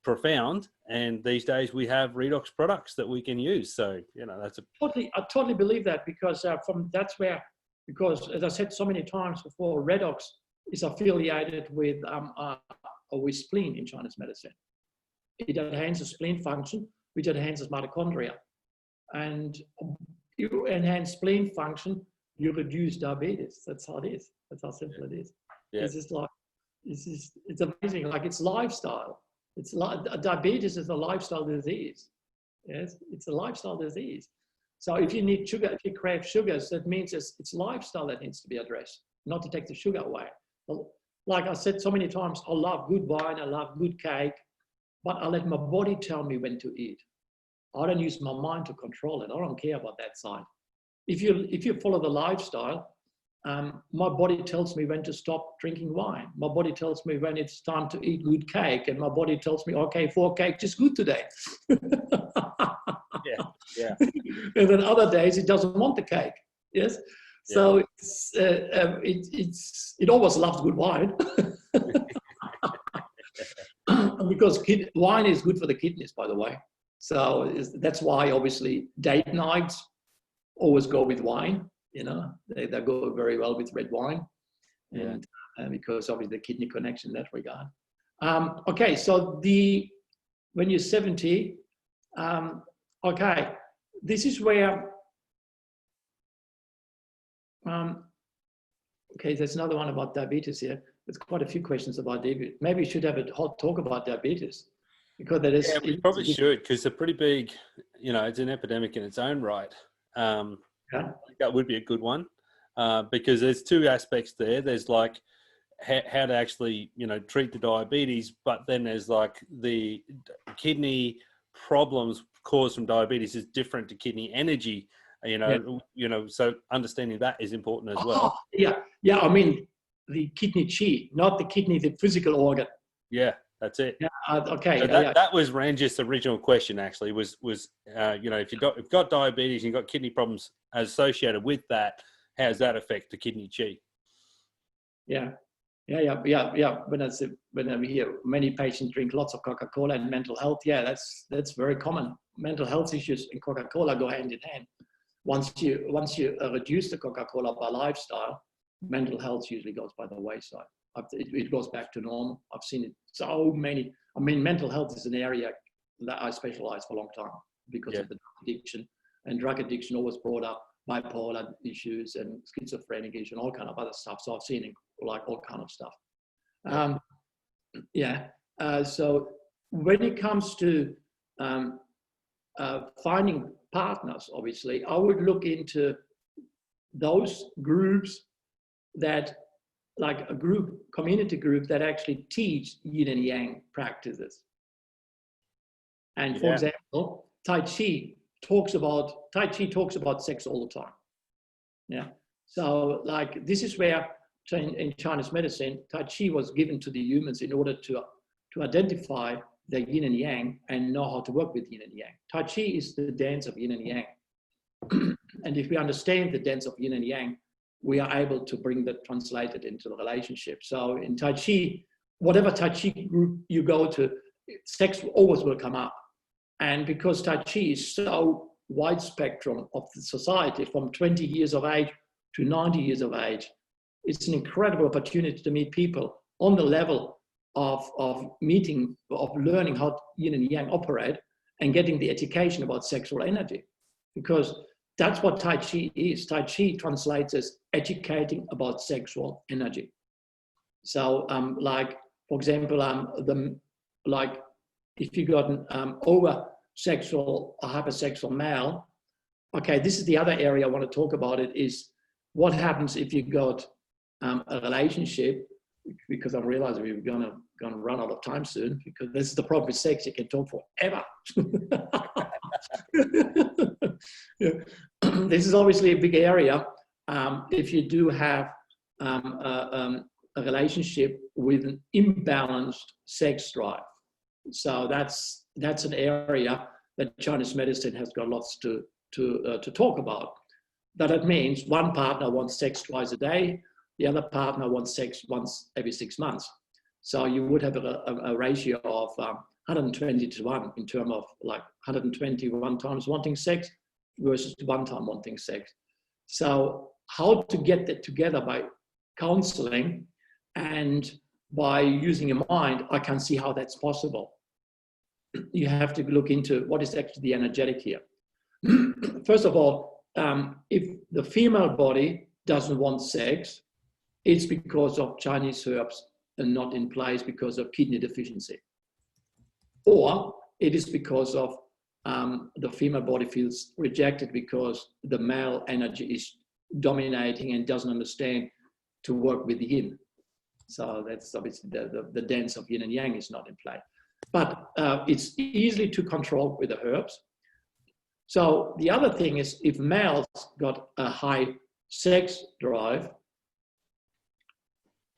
profound. And these days we have redox products that we can use. So, that's I totally believe that, because because as I said so many times before, redox is affiliated with spleen in Chinese medicine. It enhances spleen function, which enhances mitochondria. And you enhance spleen function, you reduce diabetes. That's how it is. That's how simple it is. Yeah. It's amazing. It's lifestyle. Diabetes is a lifestyle disease. Yes, it's a lifestyle disease. So if you need sugar, if you crave sugars, that means it's lifestyle that needs to be addressed, not to take the sugar away. Like I said so many times, I love good wine, I love good cake, but I let my body tell me when to eat. I don't use my mind to control it. I don't care about that side. If you follow the lifestyle, my body tells me when to stop drinking wine. My body tells me when it's time to eat good cake, and my body tells me, okay, 4 cakes is good today. Yeah. And then other days it doesn't want the cake. Yes. Yeah. So it always loves good wine. Because wine is good for the kidneys, by the way. So that's why obviously date nights always go with wine. They go very well with red wine, and because obviously the kidney connection in that regard. Okay, so when you're 70, this is where. There's another one about diabetes here. There's quite a few questions about diabetes. Maybe we should have a hot talk about diabetes, because that is. Yeah, we probably should, because it's a pretty big, it's an epidemic in its own right. I think that would be a good one, because there's two aspects there. There's how to actually, treat the diabetes, but then there's the kidney problems caused from diabetes is different to kidney energy. So understanding that is important as well. Yeah. I mean, the kidney chi, not the kidney, the physical organ. Yeah, that's it. Yeah. Okay. So that was Ranjith's original question. Actually, was if you've got diabetes and you've got kidney problems associated with that, how does that affect the kidney chi? Yeah. When I hear many patients drink lots of Coca-Cola and mental health, that's very common. Mental health issues and Coca-Cola go hand in hand. Once you reduce the Coca-Cola by lifestyle, mental health usually goes by the wayside. It goes back to normal. I've seen it so many. I mean, mental health is an area that I specialized for a long time because of the drug addiction. And drug addiction always brought up bipolar issues and schizophrenic issues and all kind of other stuff. So I've seen like all kind of stuff. So when it comes to finding partners, obviously, I would look into those groups that, like a community group that actually teach yin and yang practices. And for example, Tai Chi talks about sex all the time. Yeah. So like this is where in Chinese medicine, Tai Chi was given to the humans in order to identify the yin and yang and know how to work with yin and yang. Tai Chi is the dance of yin and yang. And if we understand the dance of yin and yang, we are able to bring that translated into the relationship. So in Tai Chi, whatever Tai Chi group you go to, sex always will come up. And because Tai Chi is so wide spectrum of the society, from 20 years of age to 90 years of age, it's an incredible opportunity to meet people on the level of learning how yin and yang operate and getting the education about sexual energy. Because that's what Tai Chi is. Tai Chi translates as educating about sexual energy. So like, for example, if you got an over-sexual or hypersexual male, okay, this is the other area I want to talk about. It is what happens if you got a relationship, because I realize we're gonna run out of time soon, because this is the problem with sex, you can talk forever. Yeah. This is obviously a big area. If you do have a relationship with an imbalanced sex drive. So that's an area that Chinese medicine has got lots to talk about. That means one partner wants sex twice a day, the other partner wants sex once every 6 months. So you would have a ratio of 120 to 1 in terms of like 121 times wanting sex versus 1 time wanting sex. So how to get that together by counseling and by using your mind, I can see how that's possible. You have to look into what is actually the energetic here. First of all, if the female body doesn't want sex, it's because of Chinese herbs and not in place because of kidney deficiency. Or it is because of the female body feels rejected because the male energy is dominating and doesn't understand to work with the yin. So that's obviously the dance of yin and yang is not in play. But it's easily to control with the herbs. So the other thing is, if males got a high sex drive,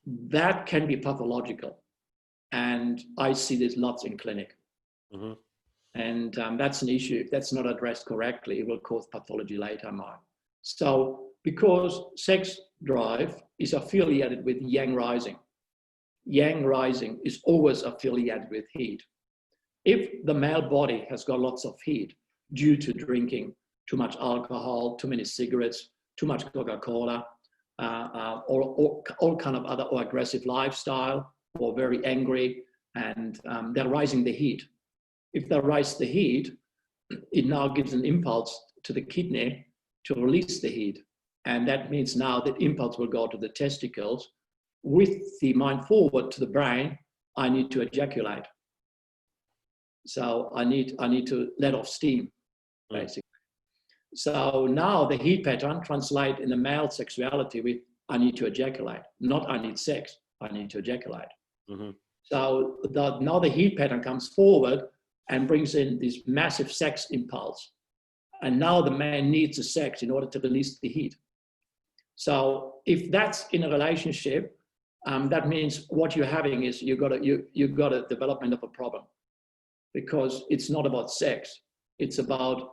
that can be pathological. And I see this lots in clinic. Mm-hmm. And that's an issue. If that's not addressed correctly, it will cause pathology later on. So because sex drive is affiliated with yang rising is always affiliated with heat. If the male body has got lots of heat due to drinking too much alcohol, too many cigarettes, too much Coca-Cola, or all kind of other or aggressive lifestyle, or very angry, and they're rising the heat. If they rise the heat, it now gives an impulse to the kidney to release the heat. And that means now that impulse will go to the testicles. With the mind forward to the brain, I need to ejaculate. So I need to let off steam, basically. So now the heat pattern translate in the male sexuality with I need to ejaculate, not I need sex, I need to ejaculate. Mm-hmm. So now the heat pattern comes forward and brings in this massive sex impulse. And now the man needs the sex in order to release the heat. So if that's in a relationship, that means what you're having is you've got a development of a problem, because it's not about sex. It's about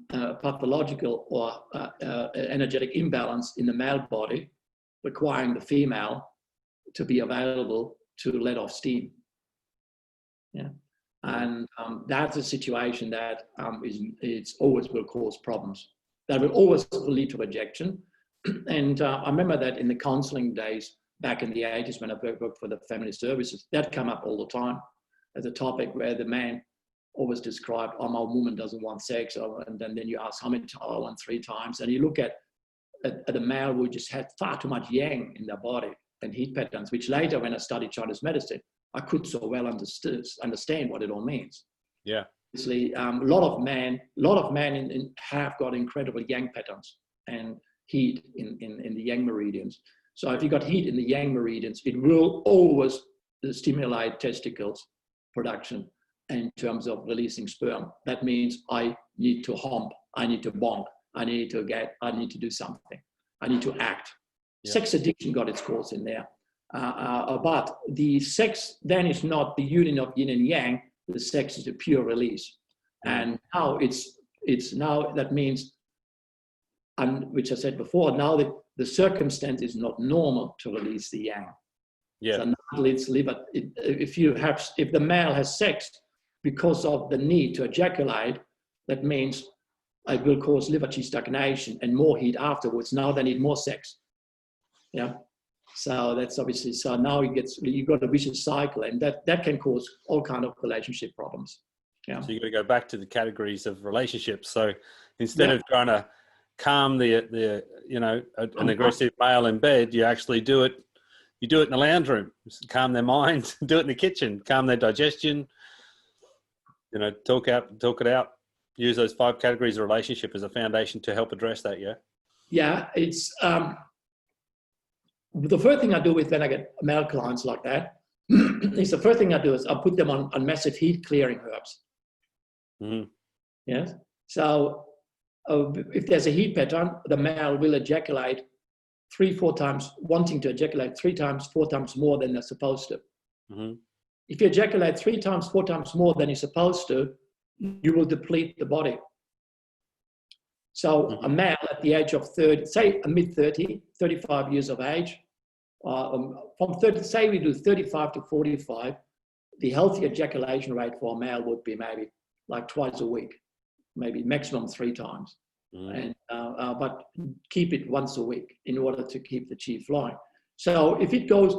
pathological or energetic imbalance in the male body, requiring the female to be available to let off steam. Yeah. And that's a situation that it's always will cause problems. That will always lead to rejection. And I remember that in the counseling days back in the 80s when I worked for the family services, that come up all the time as a topic where the man always described, oh, my woman doesn't want sex. And then you ask how many times, I want 3 times. And you look at a male who just had far too much yang in their body and heat patterns, which later when I studied Chinese medicine, I could so well understand what it all means. Yeah. Obviously, a lot of men have got incredible yang patterns and heat in the yang meridians. So if you got heat in the yang meridians, it will always stimulate testicles production in terms of releasing sperm. That means I need to hump, I need to bond, I need to do something, I need to act. Yeah. Sex addiction got its course in there. But the sex then is not the union of yin and yang, the sex is a pure release. And now it's now, that means, which I said before, now that the circumstance is not normal to release the yang. Yeah. So now it's liver. If the male has sex because of the need to ejaculate, that means it will cause liver Qi stagnation and more heat afterwards. Now they need more sex. Yeah. So that's obviously, so now you got a vicious cycle, and that can cause all kind of relationship problems. Yeah. So you got to go back to the categories of relationships. So instead of trying to calm the an aggressive male in bed, you actually do it. You do it in the lounge room, calm their mind. Do it in the kitchen, calm their digestion. Talk it out. Use those 5 categories of relationship as a foundation to help address that. Yeah. Yeah, it's the first thing I do with when I get male clients like that is the first thing I do is I put them on massive heat clearing herbs. Mm-hmm. Yes. So if there's a heat pattern, the male will ejaculate 3-4 times, wanting to ejaculate 3 times, 4 times more than they're supposed to. Mm-hmm. If you ejaculate 3 times, 4 times more than you're supposed to, you will deplete the body. So a male at the age of 30, say a mid-30, 35 years of age, from 30, say we do 35 to 45, the healthy ejaculation rate for a male would be maybe like twice a week, maybe maximum 3 times. And but keep it once a week in order to keep the qi flowing. So if it goes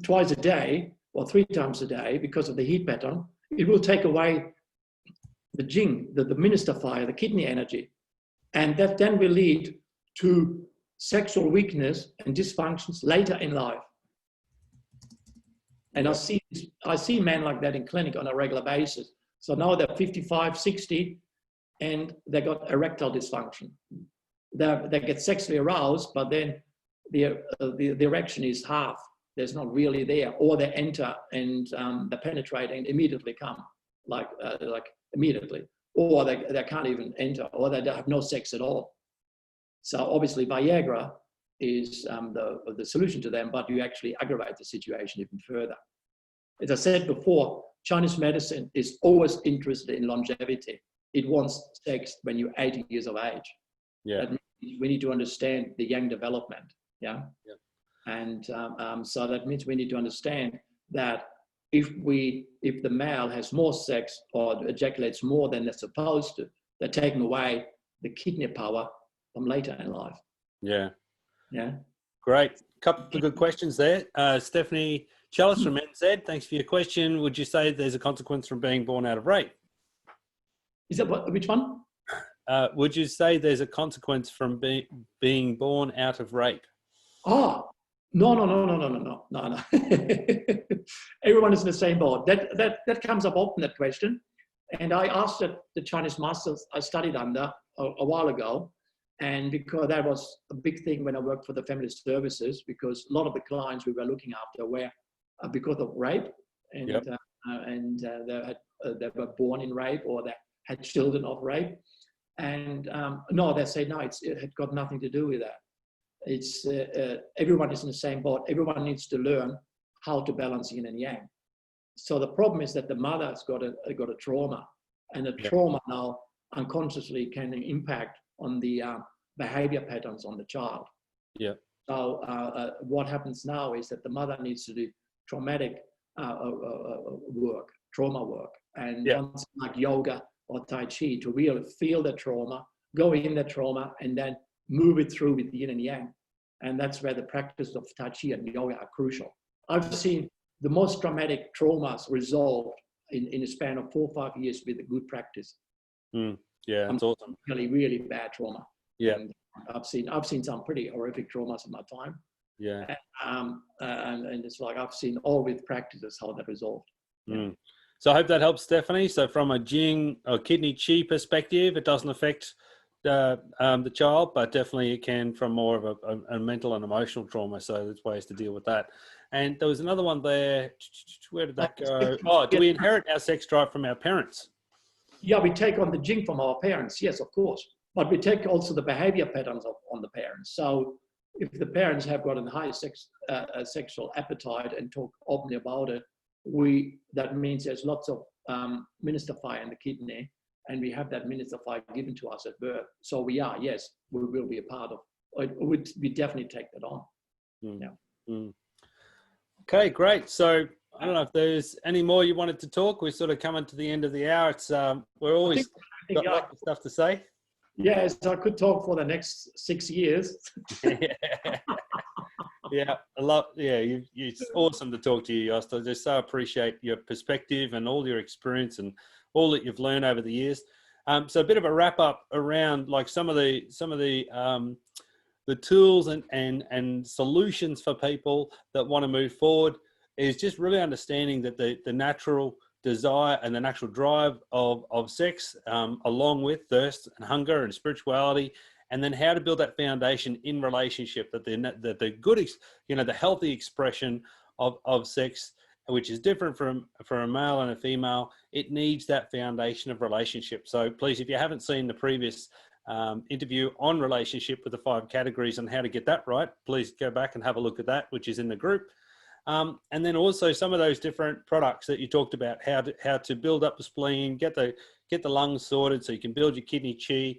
twice a day or 3 times a day because of the heat pattern, it will take away the jing, the minister fire, the kidney energy. And that then will lead to sexual weakness and dysfunctions later in life. And I see men like that in clinic on a regular basis. So now they're 55, 60, and they got erectile dysfunction. They get sexually aroused, but then the erection is half. There's not really there. Or they enter and they penetrate and immediately come, like immediately. Or they can't even enter, or they have no sex at all. So obviously Viagra is the solution to them, but you actually aggravate the situation even further. As I said before, Chinese medicine is always interested in longevity. It wants sex when you're 80 years of age. Yeah. That means we need to understand the yang development. Yeah. Yeah. And so that means we need to understand that if the male has more sex or ejaculates more than they're supposed to, they're taking away the kidney power from later in life. Yeah. Yeah. Great. Couple of good questions there. Stephanie Chalice from NZ, thanks for your question. Would you say there's a consequence from being born out of rape? Is that which one? Would you say there's a consequence from being born out of rape? Oh, no. Everyone is in the same boat. That comes up often, that question. And I asked the Chinese masters I studied under a while ago, and because that was a big thing when I worked for the family services, because a lot of the clients we were looking after were because of rape, and yep. They were born in rape or they had children of rape. And no, they say, no, it had got nothing to do with that. It's everyone is in the same boat. Everyone needs to learn how to balance yin and yang. So the problem is that the mother has got a trauma, and the trauma now unconsciously can impact on the behavior patterns on the child. Yeah. So what happens now is that the mother needs to do traumatic trauma work, and like yoga or Tai Chi to really feel the trauma, go in the trauma, and then move it through with yin and yang. And that's where the practice of Tai Chi and yoga are crucial. I've seen the most traumatic traumas resolved in a span of 4 or 5 years with a good practice. Yeah, that's awesome. Really, really bad trauma. Yeah. And I've seen some pretty horrific traumas in my time. Yeah. And it's like I've seen all with practices how that resolved. Yeah. So I hope that helps, Stephanie. So from a Jing or kidney chi perspective, it doesn't affect the child, but definitely it can from more of a mental and emotional trauma. So there's ways to deal with that. And there was another one there. Where did that go? Oh, do we inherit our sex drive from our parents? Yeah, we take on the Jing from our parents. Yes, of course. But we take also the behavior patterns on the parents. So if the parents have got a high sexual appetite and talk openly about it, that means there's lots of minister fire in the kidney, and we have that minister fire given to us at birth. So we will be a part of it. We definitely take that on. Yeah. Okay, great. So I don't know if there's any more you wanted to talk. We're sort of coming to the end of the hour. It's we're always got lots of stuff to say. Yes, I could talk for the next 6 years. Yeah, a lot. Yeah, it's awesome to talk to you, Jost. I just so appreciate your perspective and all your experience and all that you've learned over the years. So a bit of a wrap up around like some of the tools and solutions for people that want to move forward is just really understanding that the natural desire and the natural drive of sex, along with thirst and hunger and spirituality, and then how to build that foundation in relationship, that the good, the healthy expression of sex, which is different from a male and a female. It needs that foundation of relationship. So please, if you haven't seen the previous interview on relationship with the 5 categories and how to get that right, please go back and have a look at that, which is in the group. And then also some of those different products that you talked about, how to build up the spleen, get the lungs sorted so you can build your kidney chi,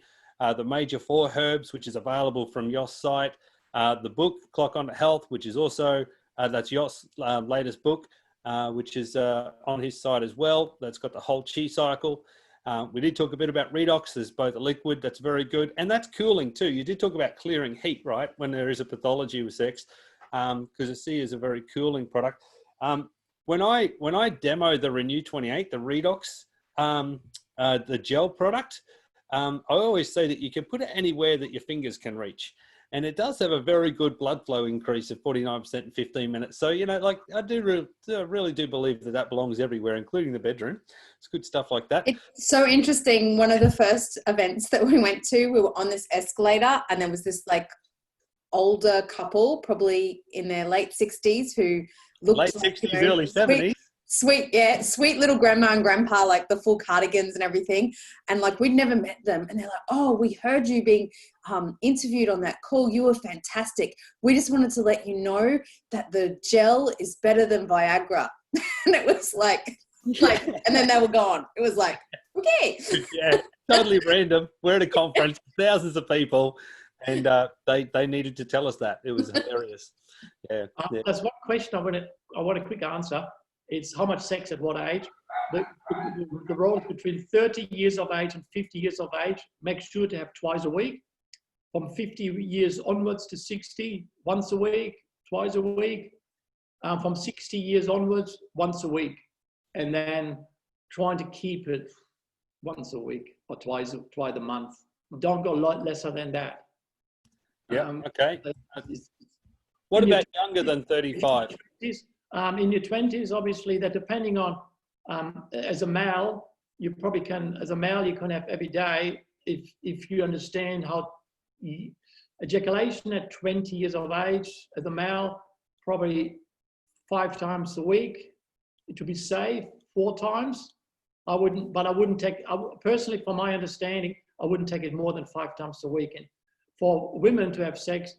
the major 4 herbs, which is available from Jost's site, the book Clock on to Health, which is also that's Jost's latest book, which is on his site as well. That's got the whole chi cycle. We did talk a bit about redox. There's both a liquid that's very good, and that's cooling too. You did talk about clearing heat, right, when there is a pathology with sex, because the C is a very cooling product. When I demoed the Renew 28, the redox, the gel product, I always say that you can put it anywhere that your fingers can reach. And it does have a very good blood flow increase of 49% in 15 minutes. So, I really do believe that belongs everywhere, including the bedroom. It's good stuff like that. It's so interesting. One of the first events that we went to, we were on this escalator and there was this like older couple, probably in their late 60s, who looked late like, 60s, early 70s. Sweet little grandma and grandpa, like the full cardigans and everything. And like, we'd never met them. And they're like, oh, we heard you being interviewed on that call. You were fantastic. We just wanted to let you know that the gel is better than Viagra. And it was like, and then they were gone. It was like, okay. Yeah, totally random. We're at a conference, thousands of people, and they needed to tell us that. It was hilarious. Yeah. There's one question I want a quick answer. It's how much sex at what age? The roles between 30 years of age and 50 years of age, make sure to have twice a week. From 50 years onwards to 60, once a week, twice a week. From 60 years onwards, once a week. And then trying to keep it once a week or twice a month. Don't go a lot lesser than that. Yeah, okay. What about younger than 35? In your 20s, obviously, that depending on, as a male, you probably can, as a male, you can have every day if you understand how ejaculation at 20 years of age, as a male, probably 5 times a week. To be safe, 4 times. I wouldn't take, personally, from my understanding, I wouldn't take it more than 5 times a week. And for women to have sex,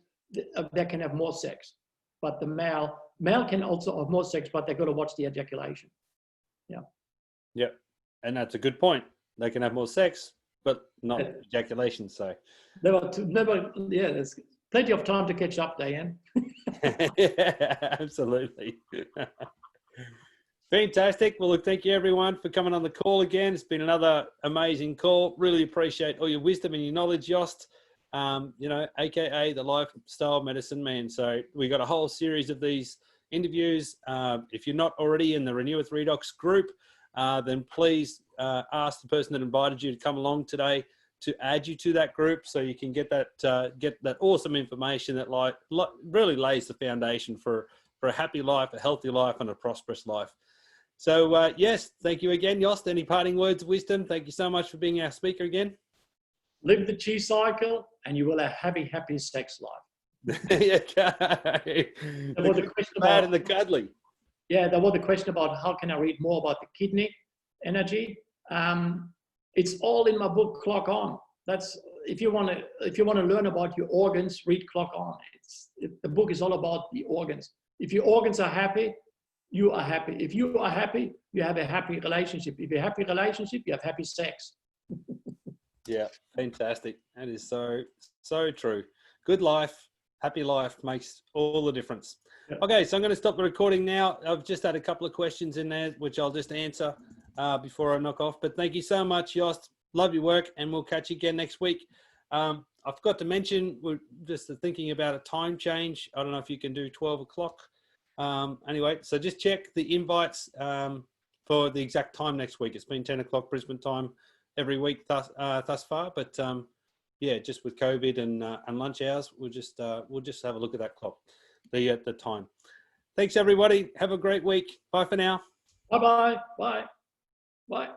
they can have more sex. But the male can also have more sex, but they've got to watch the ejaculation. Yeah. Yeah. And that's a good point. They can have more sex, but not ejaculation. So there's plenty of time to catch up, Diane. Yeah, absolutely. Fantastic. Well, look, thank you everyone for coming on the call again. It's been another amazing call. Really appreciate all your wisdom and your knowledge, Jost. AKA the lifestyle medicine man. So we got a whole series of these interviews. If you're not already in the Renew with Redox group, then please ask the person that invited you to come along today to add you to that group, so you can get that awesome information that really lays the foundation for a happy life, a healthy life, and a prosperous life. So yes, thank you again, Jost. Any parting words of wisdom? Thank you so much for being our speaker again. Live the chi cycle and you will have happy sex life. Okay. There was a question Bad about, and the Cuddly. yeah, there was a question about how can I read more about the kidney energy. It's all in my book, Clock On. That's if you want to learn about your organs, read Clock On. The book is all about the organs. If your organs are happy, you are happy. If you are happy, you have a happy relationship. If you have a happy relationship, you have happy sex. Yeah, fantastic. That is so true. Good life, happy life makes all the difference. Yeah. Okay, so I'm going to stop the recording now. I've just had a couple of questions in there, which I'll just answer before I knock off. But thank you so much, Jost. Love your work, and we'll catch you again next week. I forgot to mention, we're just thinking about a time change. I don't know if you can do 12 o'clock. Anyway, so just check the invites for the exact time next week. It's been 10 o'clock Brisbane time every week thus far, but yeah, just with COVID and lunch hours, we'll just have a look at that clock, the time. Thanks everybody. Have a great week. Bye for now. Bye-bye. Bye. Bye.